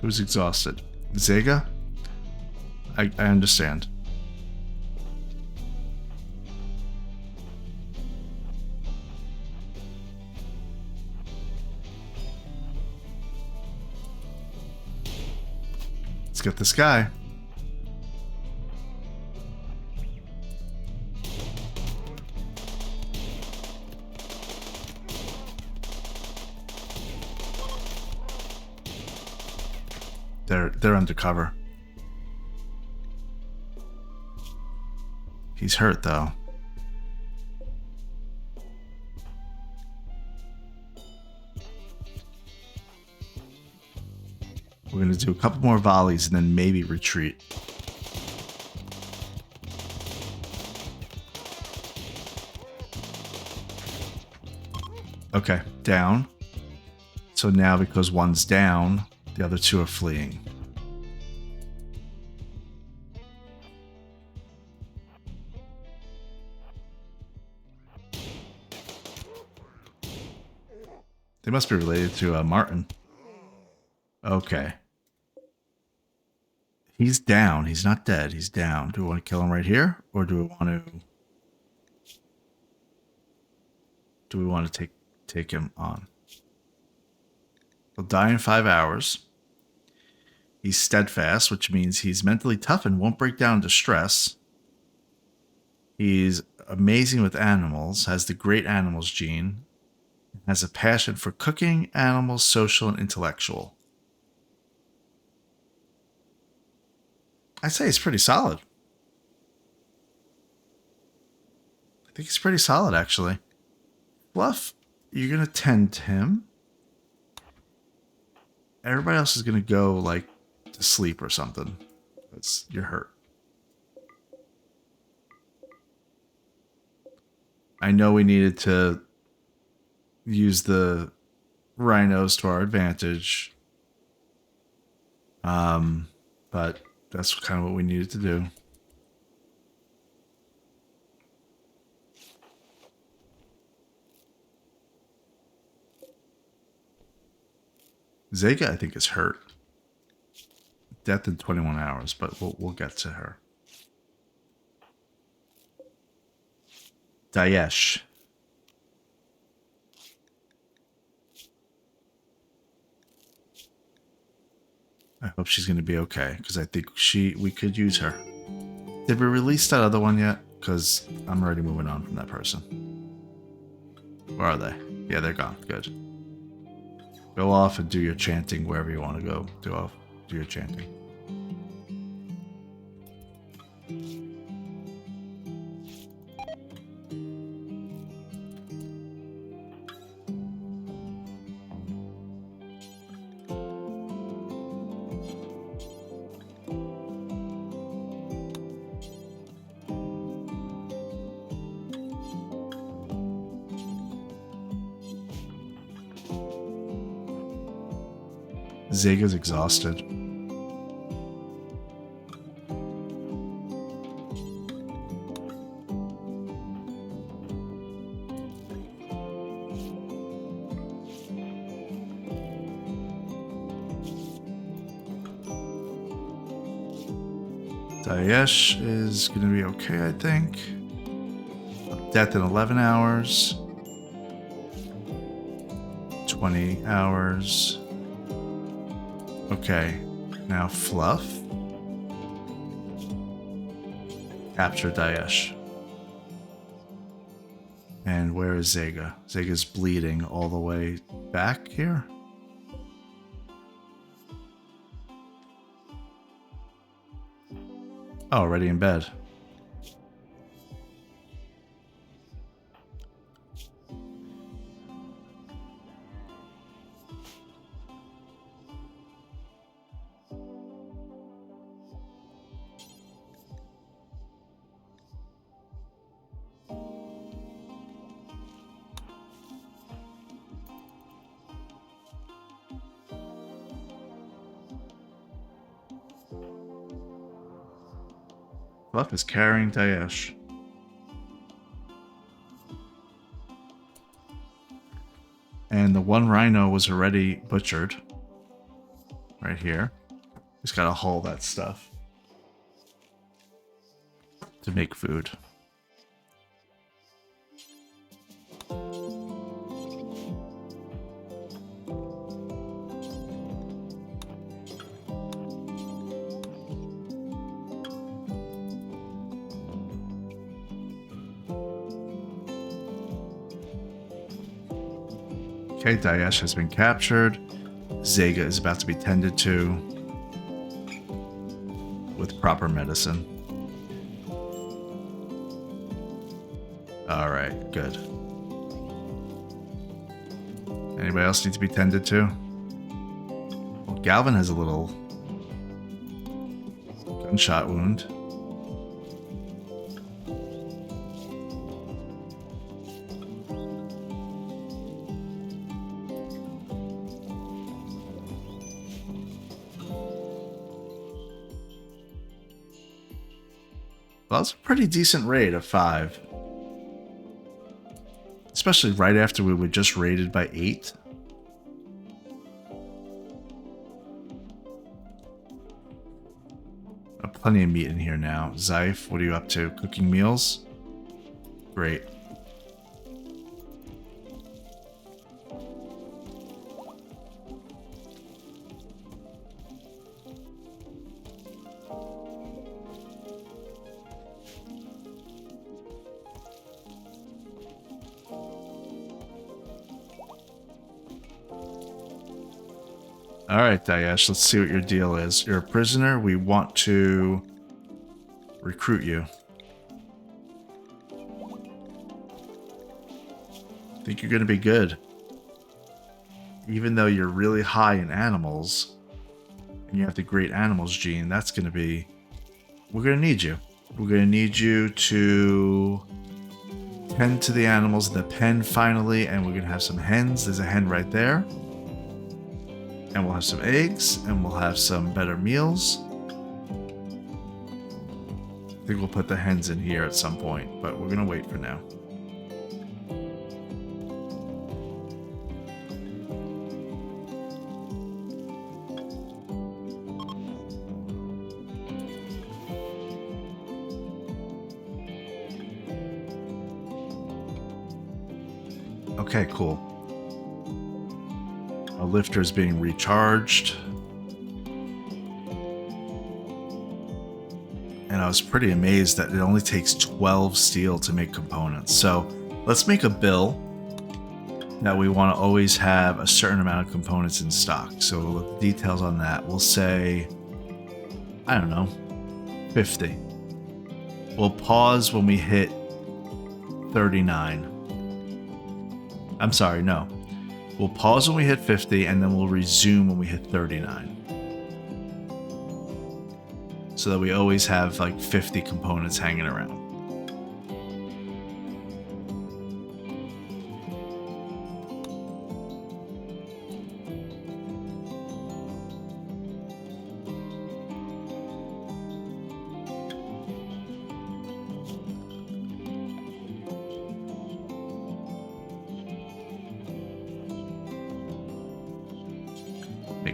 Speaker 1: Who's exhausted? Zega? I understand. Let's get this guy. They're undercover. He's hurt though. We're gonna do a couple more volleys and then maybe retreat. Okay, down. So now because one's down, the other 2 are fleeing. They must be related to Martin. Okay. He's down. He's not dead. He's down. Do we want to kill him right here? Or do we want to take him on? He'll die in 5 hours. He's steadfast, which means he's mentally tough and won't break down into stress. He's amazing with animals, has the great animals gene, has a passion for cooking, animals, social, and intellectual. I'd say he's pretty solid. I think he's pretty solid, actually. Fluff, you're going to tend him. Everybody else is going to go, like, to sleep or something. You're hurt. I know we needed to use the rhinos to our advantage. But that's kind of what we needed to do. Zega, I think, is hurt. Death in 21 hours, but we'll get to her. Daesh. I hope she's going to be okay, because I think we could use her. Did we release that other one yet? Because I'm already moving on from that person. Where are they? Yeah, they're gone. Good. Go off and do your chanting wherever you want to go. Do your chanting. Zega's exhausted. Daesh is going to be okay, I think. Death in 11 hours. 20 hours. Okay, now Fluff. Capture Daesh. And where is Zega? Zega's bleeding all the way back here. Oh, already in bed. Fluff is carrying Daesh. And the one rhino was already butchered. Right here. Just gotta haul that stuff to make food. Okay, Daesh has been captured. Zega is about to be tended to with proper medicine. Alright, good. Anybody else need to be tended to? Well, Galvin has a little gunshot wound. Well, that's a pretty decent raid of 5. Especially right after we were just raided by 8. Plenty of meat in here now. Zyph, what are you up to? Cooking meals? Great. Alright, Daesh, let's see what your deal is. You're a prisoner. We want to recruit you. I think you're going to be good. Even though you're really high in animals, and you have the great animals gene, that's going to be... We're going to need you. We're going to need you to tend to the animals in the pen finally, and we're going to have some hens. There's a hen right there. And we'll have some eggs, and we'll have some better meals. I think we'll put the hens in here at some point, but we're gonna wait for now. Okay, cool. Our lifter is being recharged. And I was pretty amazed that it only takes 12 steel to make components. So let's make a bill that we want to always have a certain amount of components in stock. So we'll look details on that. We'll say, I don't know, 50. We'll pause when we hit 39. I'm sorry, no. We'll pause when we hit 50, and then we'll resume when we hit 39. So that we always have like 50 components hanging around.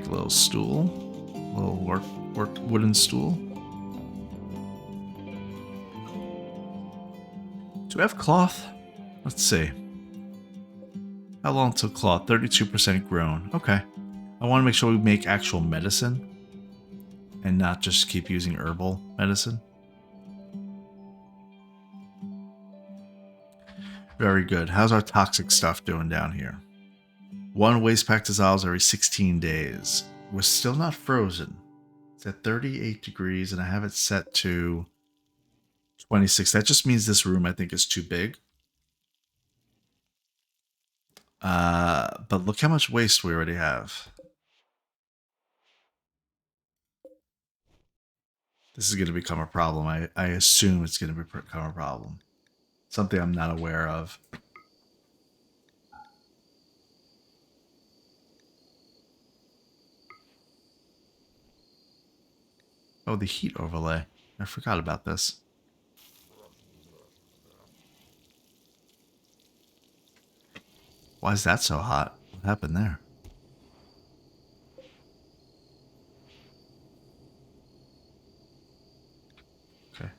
Speaker 1: a little stool, a little work wooden stool. Do we have cloth? Let's see. How long till cloth? 32% grown. Okay. I want to make sure we make actual medicine and not just keep using herbal medicine. Very good. How's our toxic stuff doing down here? 1 waste pack dissolves every 16 days. We're still not frozen. It's at 38 degrees and I have it set to 26. That just means this room I think is too big. But look how much waste we already have. This is going to become a problem. I assume it's going to become a problem. Something I'm not aware of. Oh, the heat overlay. I forgot about this. Why is that so hot? What happened there? Okay.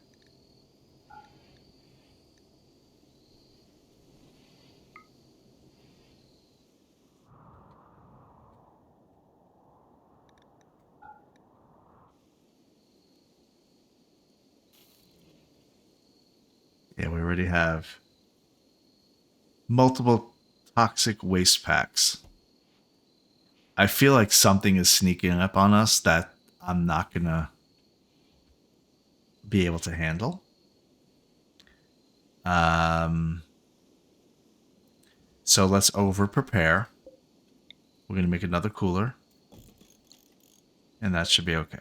Speaker 1: Yeah, we already have multiple toxic waste packs. I feel like something is sneaking up on us that I'm not gonna be able to handle. So let's over prepare. We're gonna make another cooler, and that should be okay.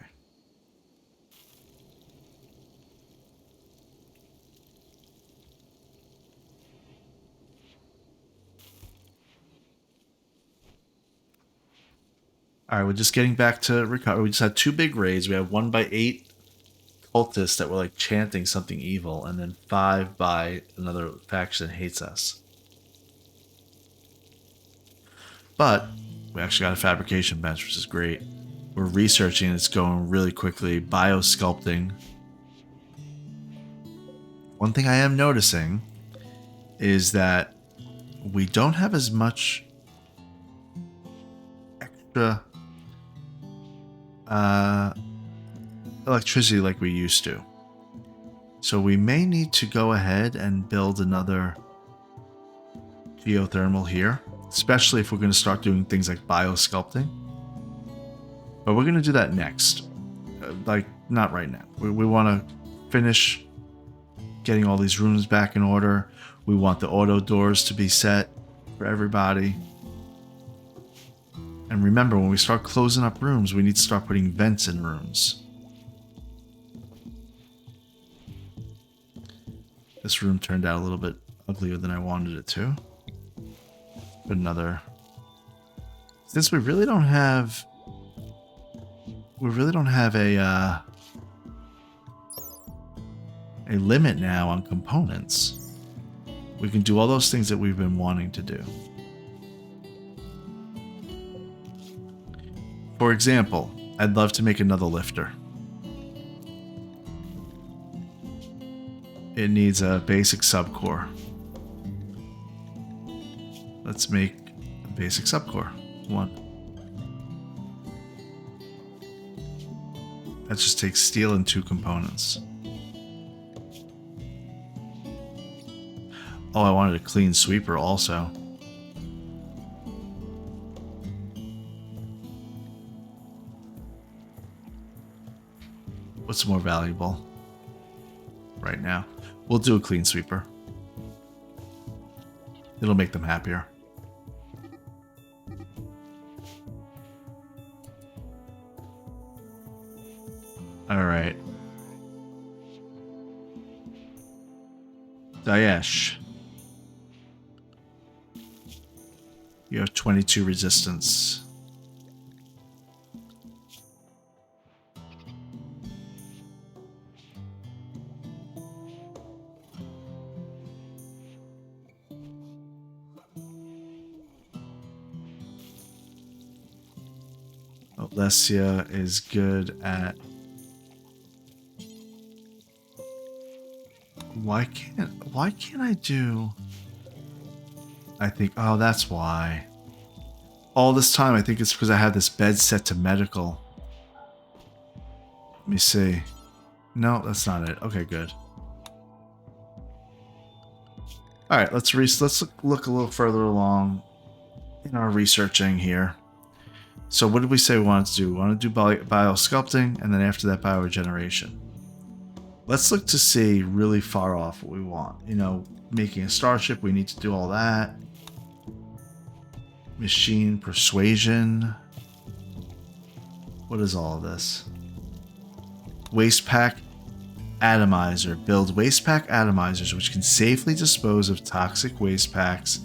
Speaker 1: All right, we're just getting back to recover. We just had 2 big raids. We have 1 by 8 cultists that were like chanting something evil, and then 5 by another faction that hates us. But we actually got a fabrication bench, which is great. We're researching, it's going really quickly. Biosculpting. One thing I am noticing is that we don't have as much extra electricity like we used to. So we may need to go ahead and build another geothermal here, especially if we're going to start doing things like biosculpting. But we're going to do that next. Like, not right now. We want to finish getting all these rooms back in order. We want the auto doors to be set for everybody. And remember, when we start closing up rooms, we need to start putting vents in rooms. This room turned out a little bit uglier than I wanted it to. Put another... Since we really don't have... a limit now on components. We can do all those things that we've been wanting to do. For example, I'd love to make another lifter. It needs a basic subcore. Let's make a basic subcore. 1. That just takes steel and 2 components. Oh, I wanted a clean sweeper also. What's more valuable right now? We'll do a clean sweeper. It'll make them happier. All right. Daesh. You have 22 resistance. Oh, Lesia is good at... Why can't I do... I think, oh, that's why. All this time, I think it's because I had this bed set to medical. Let me see. No, that's not it. Okay, good. All right, let's look a little further along in our researching here. So what did we say we wanted to do? We want to do biosculpting, and then after that, bioregeneration. Let's look to see really far off what we want. You know, making a starship, we need to do all that. Machine persuasion. What is all of this? Waste pack atomizer. Build waste pack atomizers which can safely dispose of toxic waste packs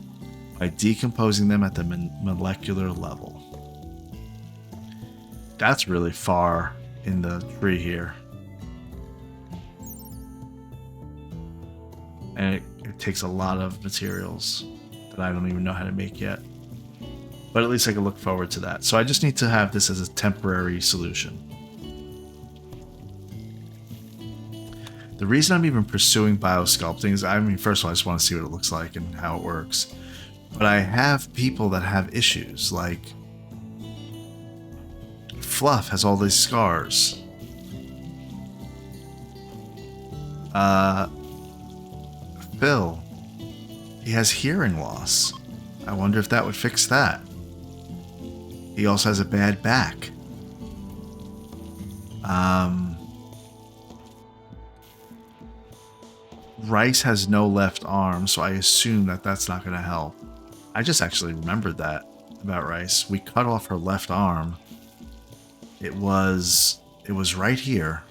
Speaker 1: by decomposing them at the molecular level. That's really far in the tree here. And it takes a lot of materials that I don't even know how to make yet. But at least I can look forward to that. So I just need to have this as a temporary solution. The reason I'm even pursuing biosculpting is, I mean, first of all, I just want to see what it looks like and how it works. But I have people that have issues, like Fluff has all these scars. Phil, he has hearing loss. I wonder if that would fix that. He also has a bad back. Rice has no left arm, so I assume that that's not going to help. I just actually remembered that about Rice. We cut off her left arm. It was right here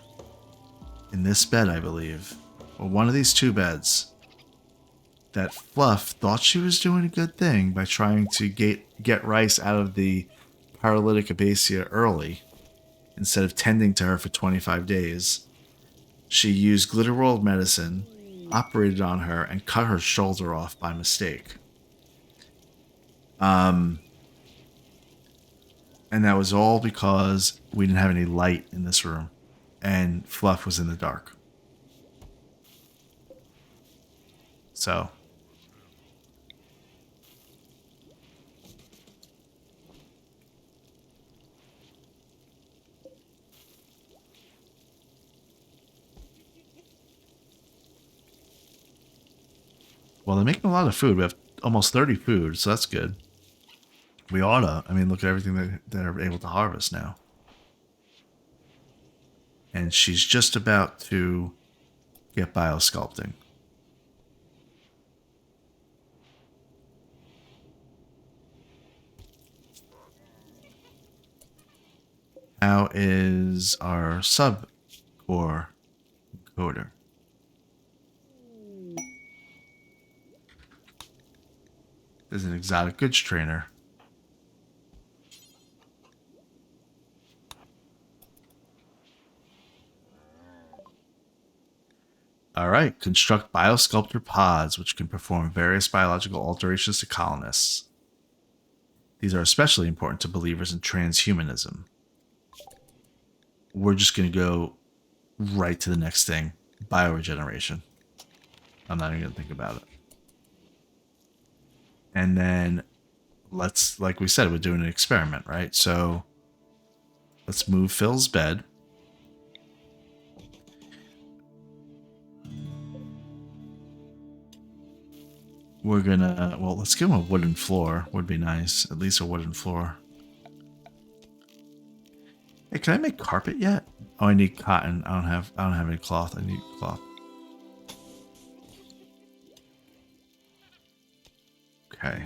Speaker 1: in this bed, I believe, or one of these two beds, that Fluff thought she was doing a good thing by trying to get Rice out of the paralytic abacia early, instead of tending to her for 25 days. She used Glitter World medicine, operated on her, and cut her shoulder off by mistake. And that was all because we didn't have any light in this room, and Fluff was in the dark. So... well, they're making a lot of food. We have almost 30 food, so that's good. We oughta. I mean, look at everything that they're able to harvest now. And she's just about to get biosculpting. How is our sub-core encoder? There's an exotic goods trainer. Alright, construct biosculptor pods which can perform various biological alterations to colonists. These are especially important to believers in transhumanism. We're just going to go right to the next thing. Bioregeneration. I'm not even going to think about it. And then let's, like we said, we're doing an experiment, right? So let's move Phil's bed. We're gonna, well, let's give him a wooden floor. Would be nice. At least a wooden floor. Hey, can I make carpet yet? Oh, I need cotton. I don't have any cloth. I need cloth. Okay.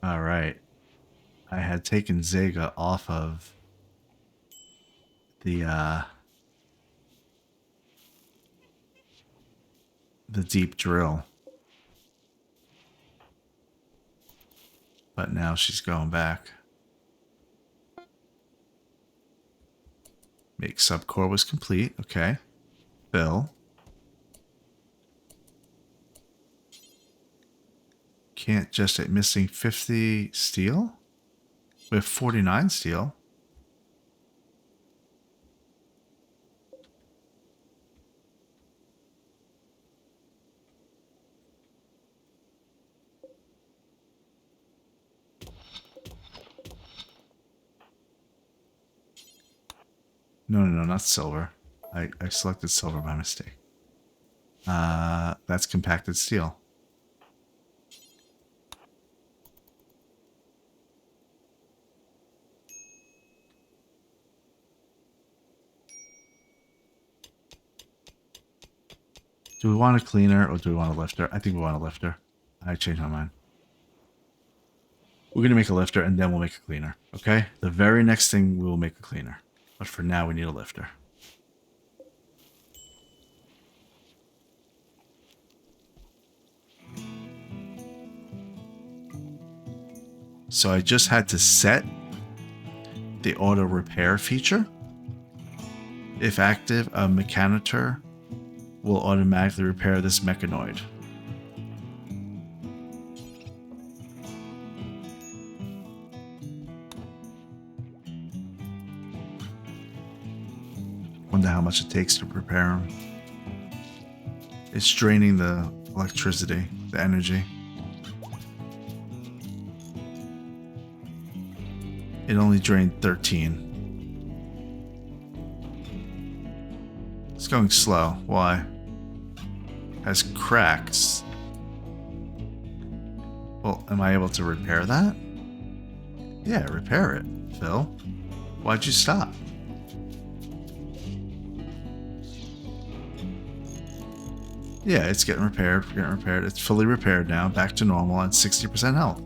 Speaker 1: All right. I had taken Zega off of the deep drill. But now she's going back. Make subcore was complete. Okay. Fill. Can't just missing 50 steel? We have 49 steel. No, not silver. I selected silver by mistake. That's compacted steel. Do we want a cleaner or do we want a lifter? I think we want a lifter. I changed my mind. We're going to make a lifter and then we'll make a cleaner. Okay? The very next thing we will make a cleaner. But for now we need a lifter. So I just had to set the auto repair feature. If active, a mechanitor will automatically repair this mechanoid. Wonder how much it takes to repair them. It's draining the electricity, the energy. It only drained 13. It's going slow. Why? Has cracks. Well, am I able to repair that? Yeah, repair it, Phil. Why'd you stop? Yeah, it's getting repaired. It's fully repaired now, back to normal and 60% health.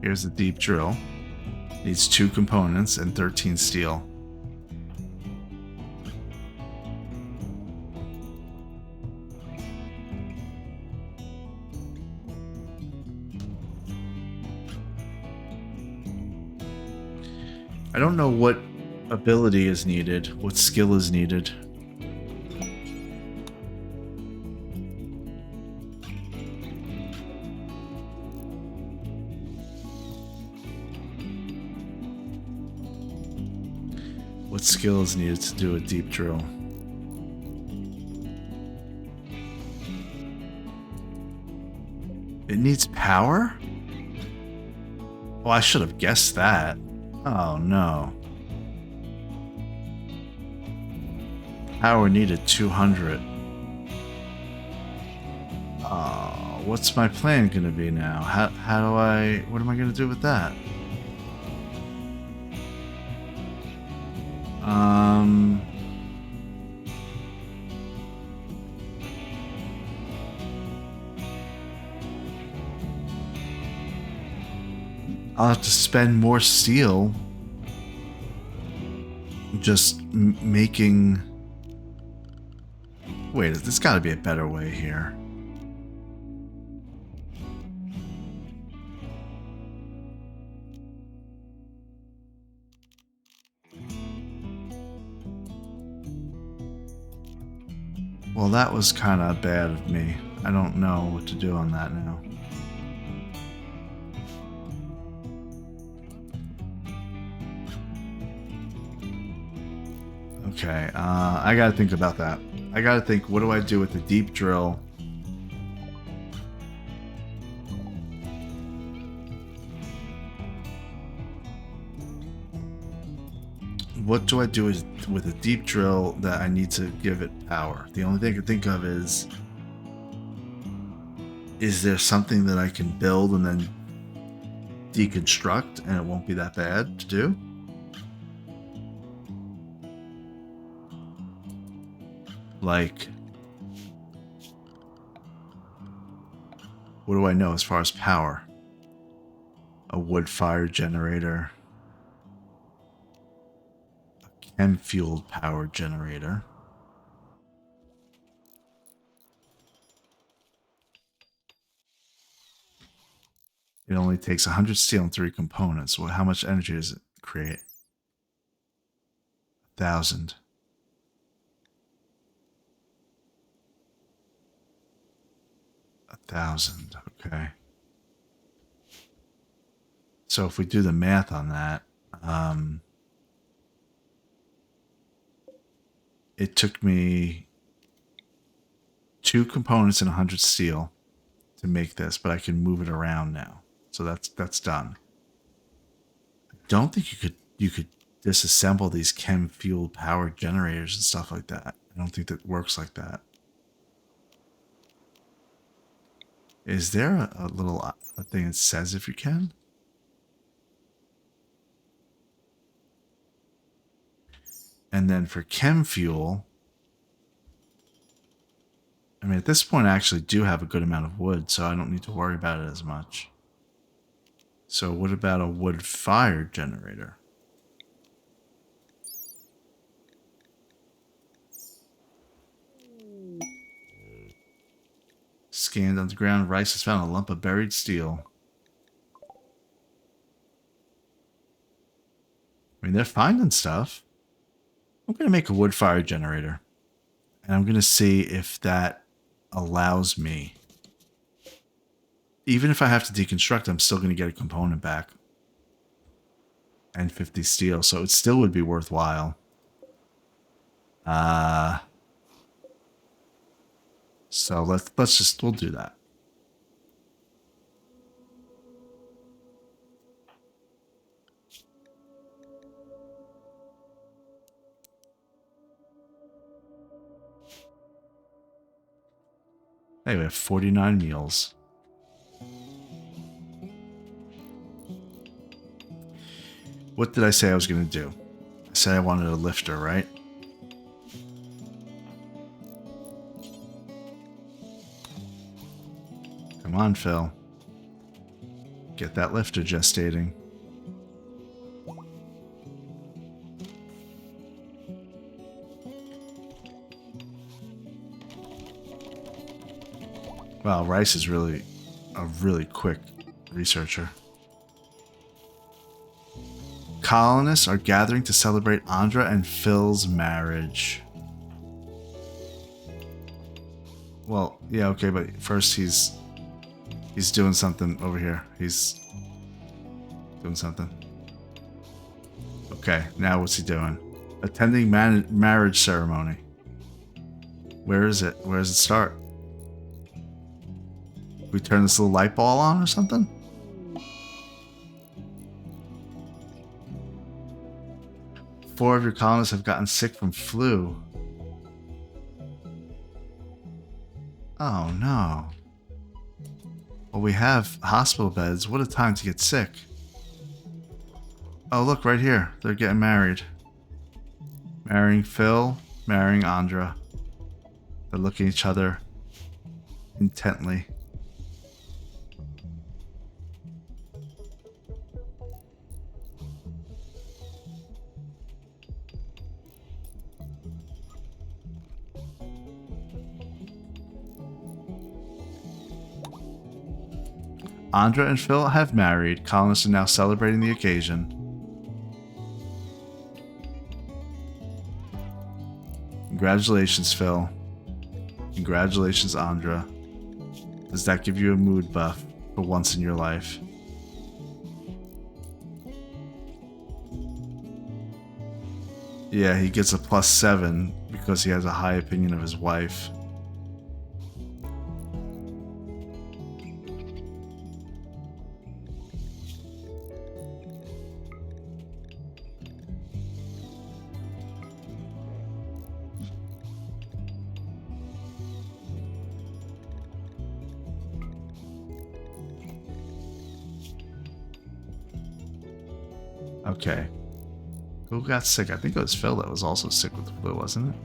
Speaker 1: Here's the deep drill. Needs 2 components and 13 steel. I don't know what ability is needed, what skill is needed. What skill is needed to do a deep drill? It needs power? Oh, I should have guessed that. Oh no. Power needed 200. Oh, what's my plan gonna be now? What am I gonna do with that? I'll have to spend more steel just making... Wait, there's gotta be a better way here. Well, that was kind of bad of me. I don't know what to do on that now. Okay, I gotta think about that. I gotta think, what do I do with the deep drill? what do I do with a deep drill that I need to give it power? The only thing I can think of is there something that I can build and then deconstruct and it won't be that bad to do? Like, what do I know as far as power? A wood fire generator. A chem-fueled power generator. It only takes 100 steel and 3 components. Well, how much energy does it create? 1,000. Okay. So if we do the math on that, it took me 2 components and 100 steel to make this, but I can move it around now. So that's done. I don't think you could disassemble these chem fueled power generators and stuff like that. I don't think that works like that. Is there a little thing that says if you can? And then for chem fuel, I mean, at this point, I actually do have a good amount of wood, so I don't need to worry about it as much. So what about a wood-fired generator? Scanned underground, Rice has found a lump of buried steel. I mean, they're finding stuff. I'm going to make a wood-fired generator. And I'm going to see if that allows me. Even if I have to deconstruct, I'm still going to get a component back. And 50 steel, so it still would be worthwhile. So we'll do that. Hey, we have 49 meals. What did I say I was going to do? I said I wanted a lifter, right? Come on, Phil. Get that lifter gestating. Wow, Rice is really a really quick researcher. Colonists are gathering to celebrate Andra and Phil's marriage. Well, yeah, okay, but first he's doing something over here. He's doing something. Okay, now what's he doing? Attending marriage ceremony. Where is it? Where does it start? We turn this little light ball on or something? Four of your colonists have gotten sick from flu. Oh no. Well, we have hospital beds. What a time to get sick. Oh, look, right here. They're getting married. Marrying Phil, marrying Andra. They're looking at each other intently. Andra and Phil have married. Colonists are now celebrating the occasion. Congratulations, Phil. Congratulations, Andra. Does that give you a mood buff for once in your life? Yeah, he gets a +7 because he has a high opinion of his wife. Okay. Who got sick? I think it was Phil that was also sick with the flu, wasn't it?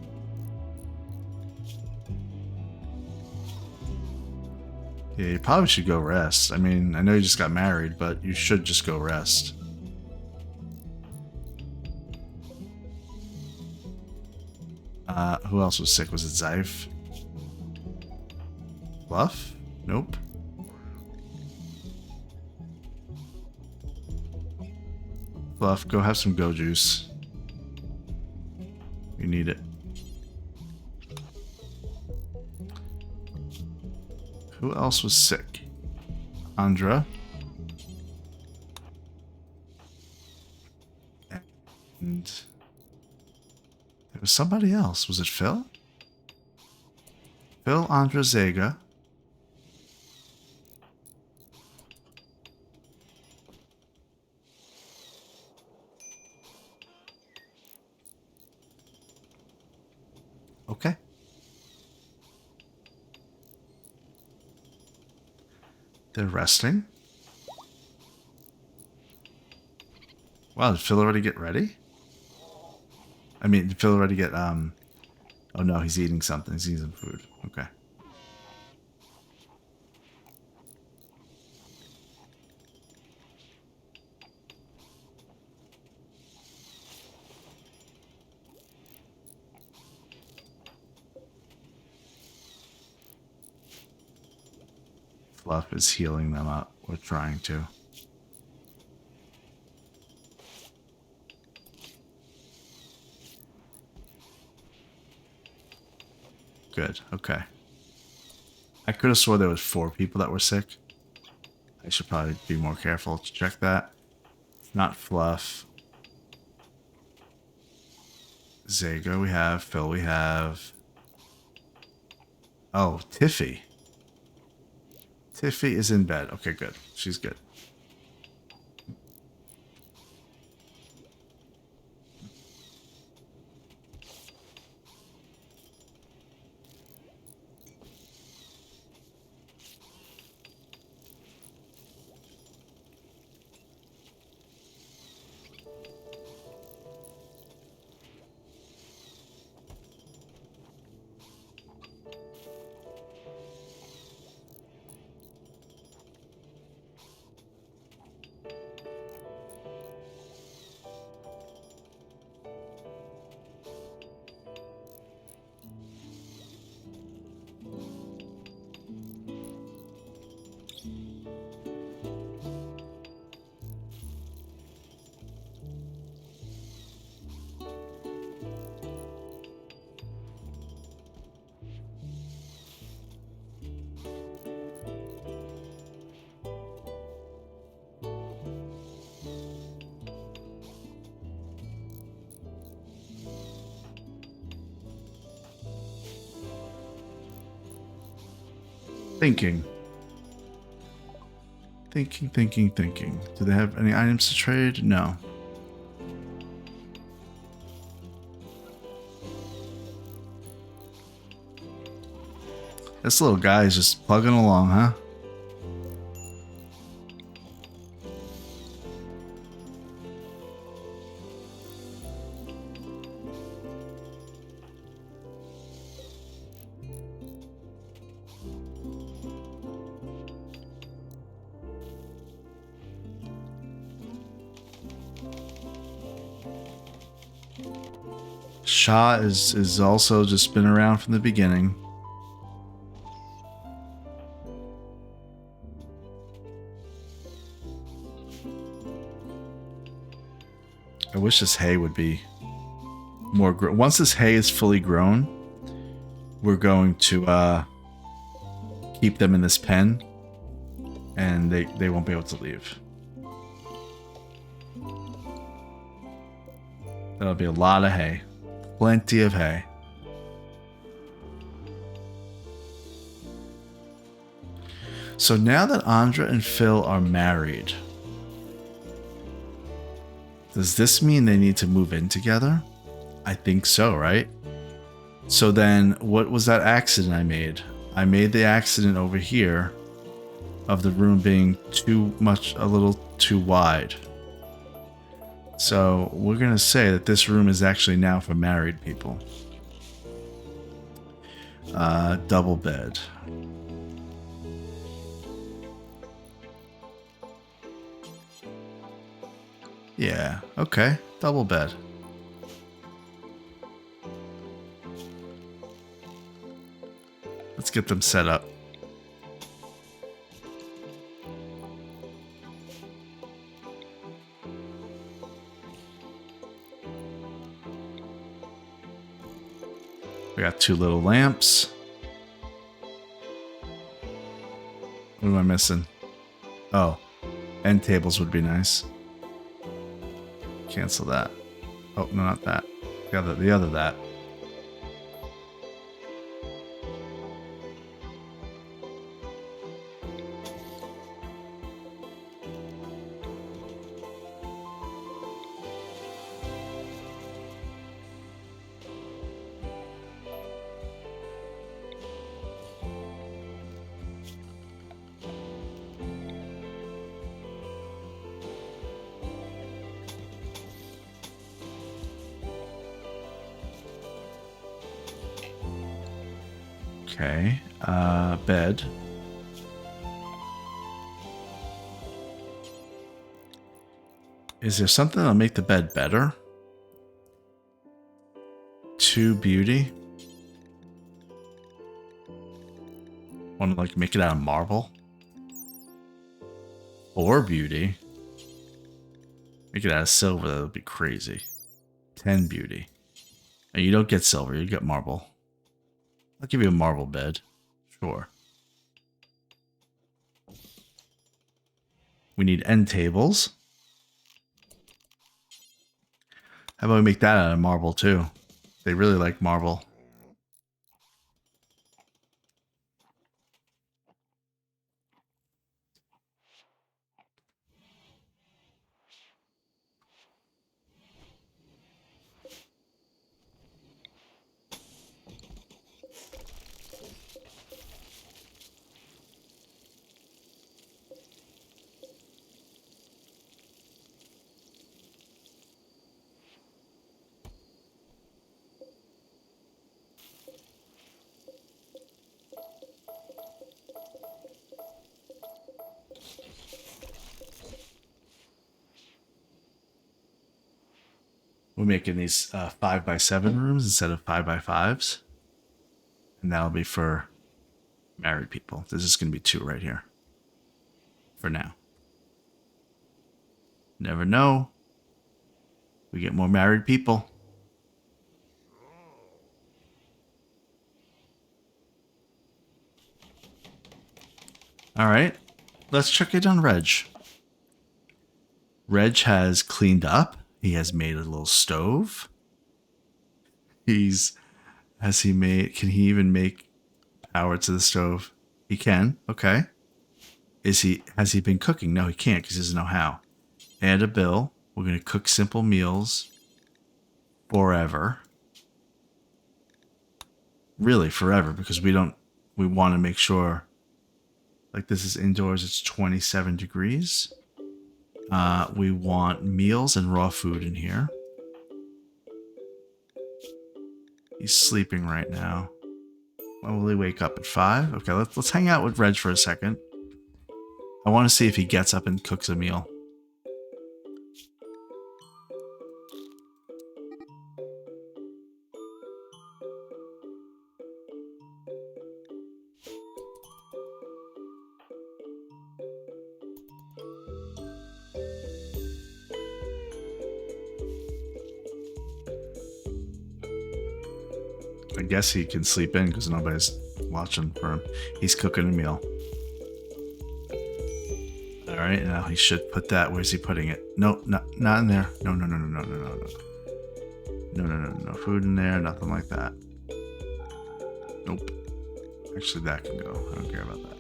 Speaker 1: Yeah, you probably should go rest. I mean, I know you just got married, but you should just go rest. Who else was sick? Was it Zyfe? Fluff? Nope. Fluff, go have some go juice. You need it. Who else was sick? Andra. And there was somebody else. Was it Phil? Phil, Andra, Zega. Okay. They're resting. Wow, did Phil already get ready? I mean, did Phil already get, oh no, he's eating something. He's eating some food. Okay. Fluff is healing them up. We're trying to. Good. Okay. I could have swore there was 4 people that were sick. I should probably be more careful to check that. Not Fluff. Zago we have. Phil we have. Oh, Tiffy. Tiffy is in bed. Okay, good. She's good. Thinking. Thinking. Do they have any items to trade? No. This little guy is just plugging along, huh? Shah is also just been around from the beginning. I wish this hay would be more grown. Once this hay is fully grown, we're going to keep them in this pen, and they won't be able to leave. That'll be a lot of hay. Plenty of hay. So now that Andra and Phil are married, does this mean they need to move in together? I think so, right? So then, what was that accident I made? I made the accident over here of the room being a little too wide. So we're going to say that this room is actually now for married people. Double bed. Yeah, okay. Double bed. Let's get them set up. We got 2 little lamps. What am I missing? Oh, end tables would be nice. Cancel that. Oh, no, not that. The other that. Okay, bed. Is there something that'll make the bed better? 2 beauty. Want to like make it out of marble? 4 beauty. Make it out of silver, that would be crazy. 10 beauty. And you don't get silver, you get marble. I'll give you a marble bed. Sure. We need end tables. How about we make that out of marble too? They really like marble. We're making these 5x7 rooms instead of 5x5s. And that'll be for married people. There's just going to be 2 right here. For now. Never know. We get more married people. Alright. Let's check it on Reg. Reg has cleaned up. He has made a little stove. Can he even make power to the stove? He can. Okay. Has he been cooking? No, he can't because he doesn't know how. Add a bill. We're going to cook simple meals forever. Really, forever, because we want to make sure, like, this is indoors, it's 27 degrees. We want meals and raw food in here. He's sleeping right now. When will he wake up? At 5? Okay, let's hang out with Reg for a second. I want to see if he gets up and cooks a meal. I guess he can sleep in because nobody's watching for him. He's cooking a meal. Alright, now he should put that. Where's he putting it? No, not in there. No. No food in there, nothing like that. Nope. Actually, that can go. I don't care about that.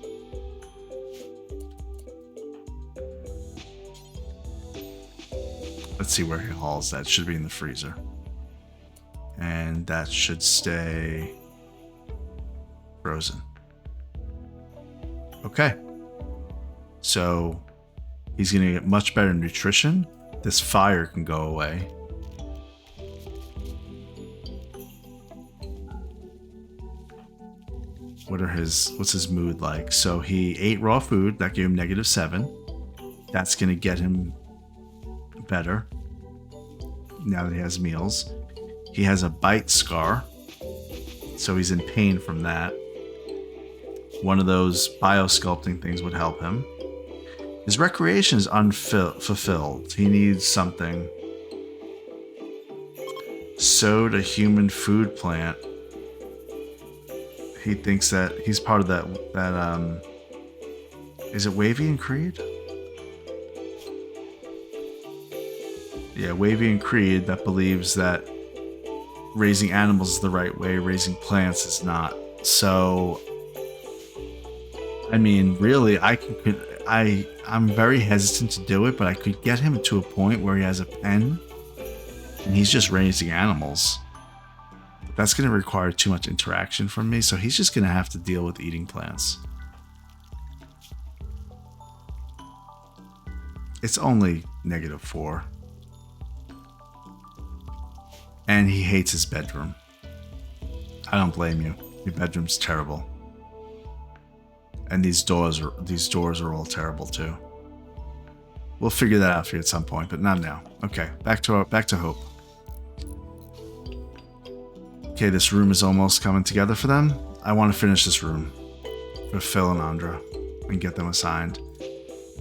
Speaker 1: Let's see where he hauls that. Should be in the freezer. And that should stay frozen. Okay. So he's going to get much better nutrition this fire can go away. What's his mood like? So he ate raw food, that gave him -7. That's gonna get him better now that he has meals. He has a bite scar, so he's in pain from that. One of those biosculpting things would help him. His recreation is unfulfilled. He needs something. Sowed a human food plant. He thinks that he's part of that is it Wavy and Creed? Yeah, Wavy and Creed that believes that raising animals is the right way, raising plants is not. So I mean, really, I'm very hesitant to do it, but I could get him to a point where he has a pen and he's just raising animals. That's going to require too much interaction from me, so he's just going to have to deal with eating plants. It's only -4. And he hates his bedroom. I don't blame you. Your bedroom's terrible. And these doors are all terrible too. We'll figure that out for you at some point, but not now. Okay, back to Hope. Okay, this room is almost coming together for them. I want to finish this room for Phil and Andra and get them assigned.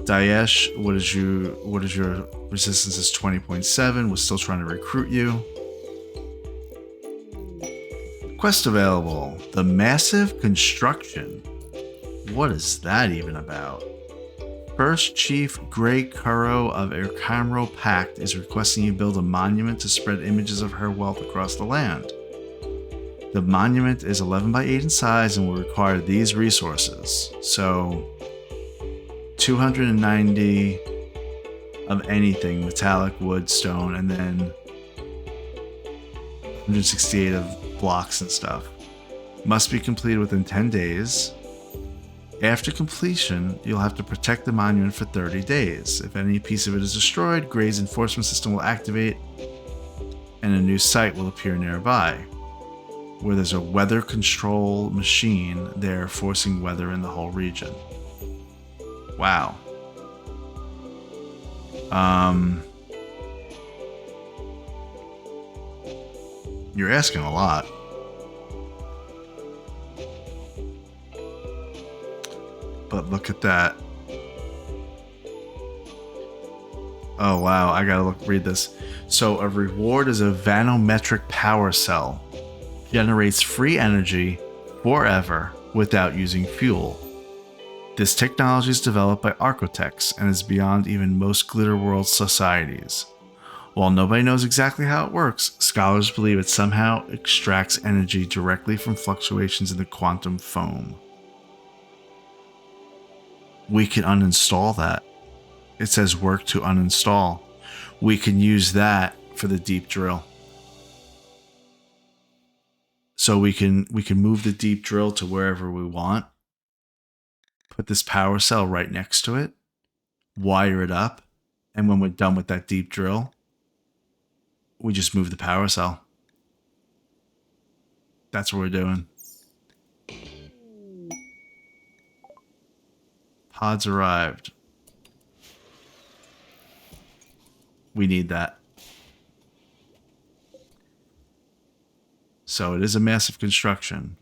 Speaker 1: Daesh, what is your resistance is 20.7. We're still trying to recruit you. Quest available. The Massive Construction. What is that even about? First Chief Grey Curro of Erkamro Pact is requesting you build a monument to spread images of her wealth across the land. The monument is 11 by 8 in size and will require these resources. So 290 of anything, metallic, wood, stone, and then 168 of blocks and stuff. Must be completed within 10 days. After completion, you'll have to protect the monument for 30 days. If any piece of it is destroyed, Grey's enforcement system will activate and a new site will appear nearby. Where there's a weather control machine there forcing weather in the whole region. Wow. You're asking a lot. But look at that. Oh wow, I gotta read this. So a reward is a vanometric power cell. Generates free energy forever without using fuel. This technology is developed by Architects and is beyond even most Glitter World societies. While nobody knows exactly how it works, scholars believe it somehow extracts energy directly from fluctuations in the quantum foam. We can uninstall that. It says work to uninstall. We can use that for the deep drill. So we can move the deep drill to wherever we want. Put this power cell right next to it. Wire it up. And when we're done with that deep drill, we just move the power cell. That's what we're doing. Pods arrived. We need that. So it is a massive construction.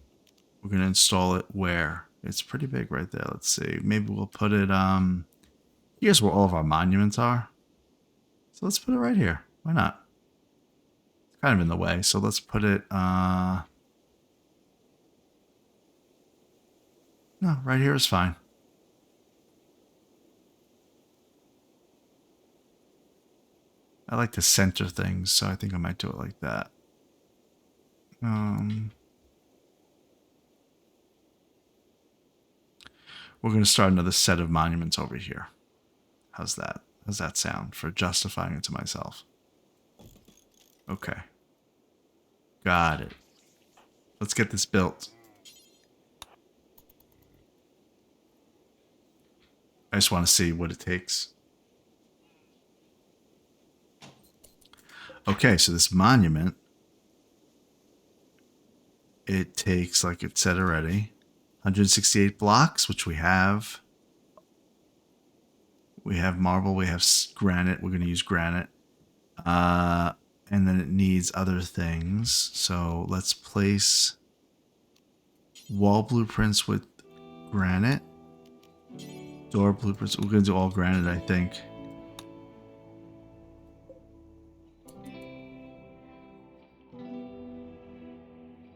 Speaker 1: We're going to install it where? It's pretty big right there. Let's see. Maybe we'll put it, here's where all of our monuments are. So let's put it right here. Why not? It's kind of in the way. So let's put it, no, right here is fine. I like to center things, so I think I might do it like that. We're going to start another set of monuments over here. How's that? How's that sound for justifying it to myself? Okay. Got it. Let's get this built. I just want to see what it takes. Okay, so this monument, it takes, like it said already, 168 blocks, which we have. We have marble, we have granite. We're going to use granite. And then it needs other things. So let's place wall blueprints with granite. Door blueprints. We're going to do all granite, I think.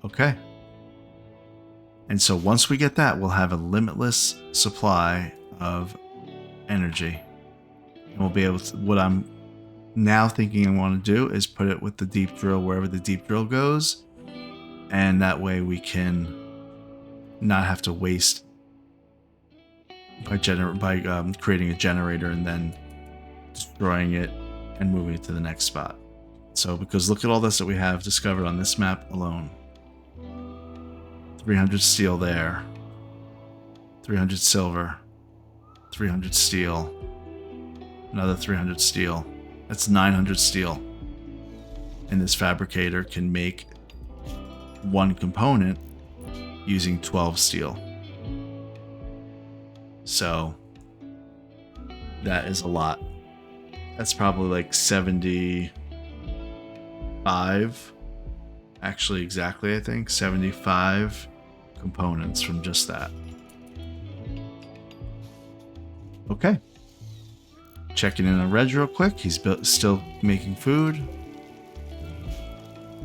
Speaker 1: Okay. And so once we get that, we'll have a limitless supply of energy. And we'll be able to, what I'm now thinking I want to do is put it with the deep drill wherever the deep drill goes. And that way we can not have to waste by creating a generator and then destroying it and moving it to the next spot. So because look at all this that we have discovered on this map alone. 300 steel there, 300 silver, 300 steel, another 300 steel. That's 900 steel. And this fabricator can make one component using 12 steel. So that is a lot. That's probably like 75, actually exactly I think, 75 components from just that. Okay. Checking in on Reg real quick. He's still making food.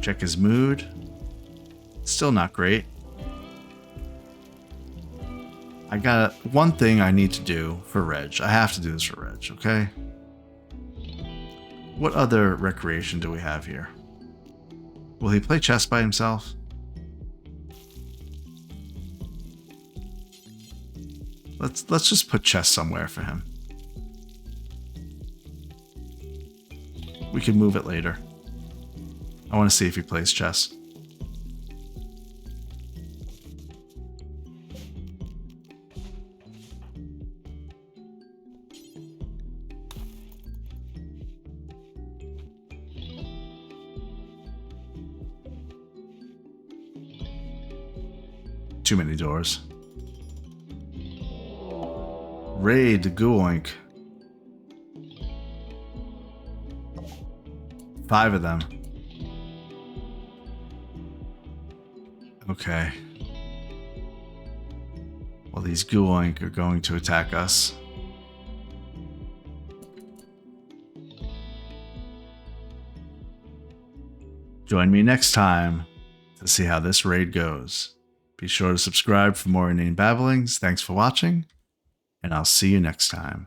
Speaker 1: Check his mood. Still not great. I got one thing I need to do for Reg. I have to do this for Reg, okay? What other recreation do we have here? Will he play chess by himself? Let's just put chess somewhere for him. We can move it later. I want to see if he plays chess. Too many doors. Raid the Gooink. 5 of them. Okay. Well, these Gooink are going to attack us. Join me next time to see how this raid goes. Be sure to subscribe for more inane babblings. Thanks for watching, and I'll see you next time.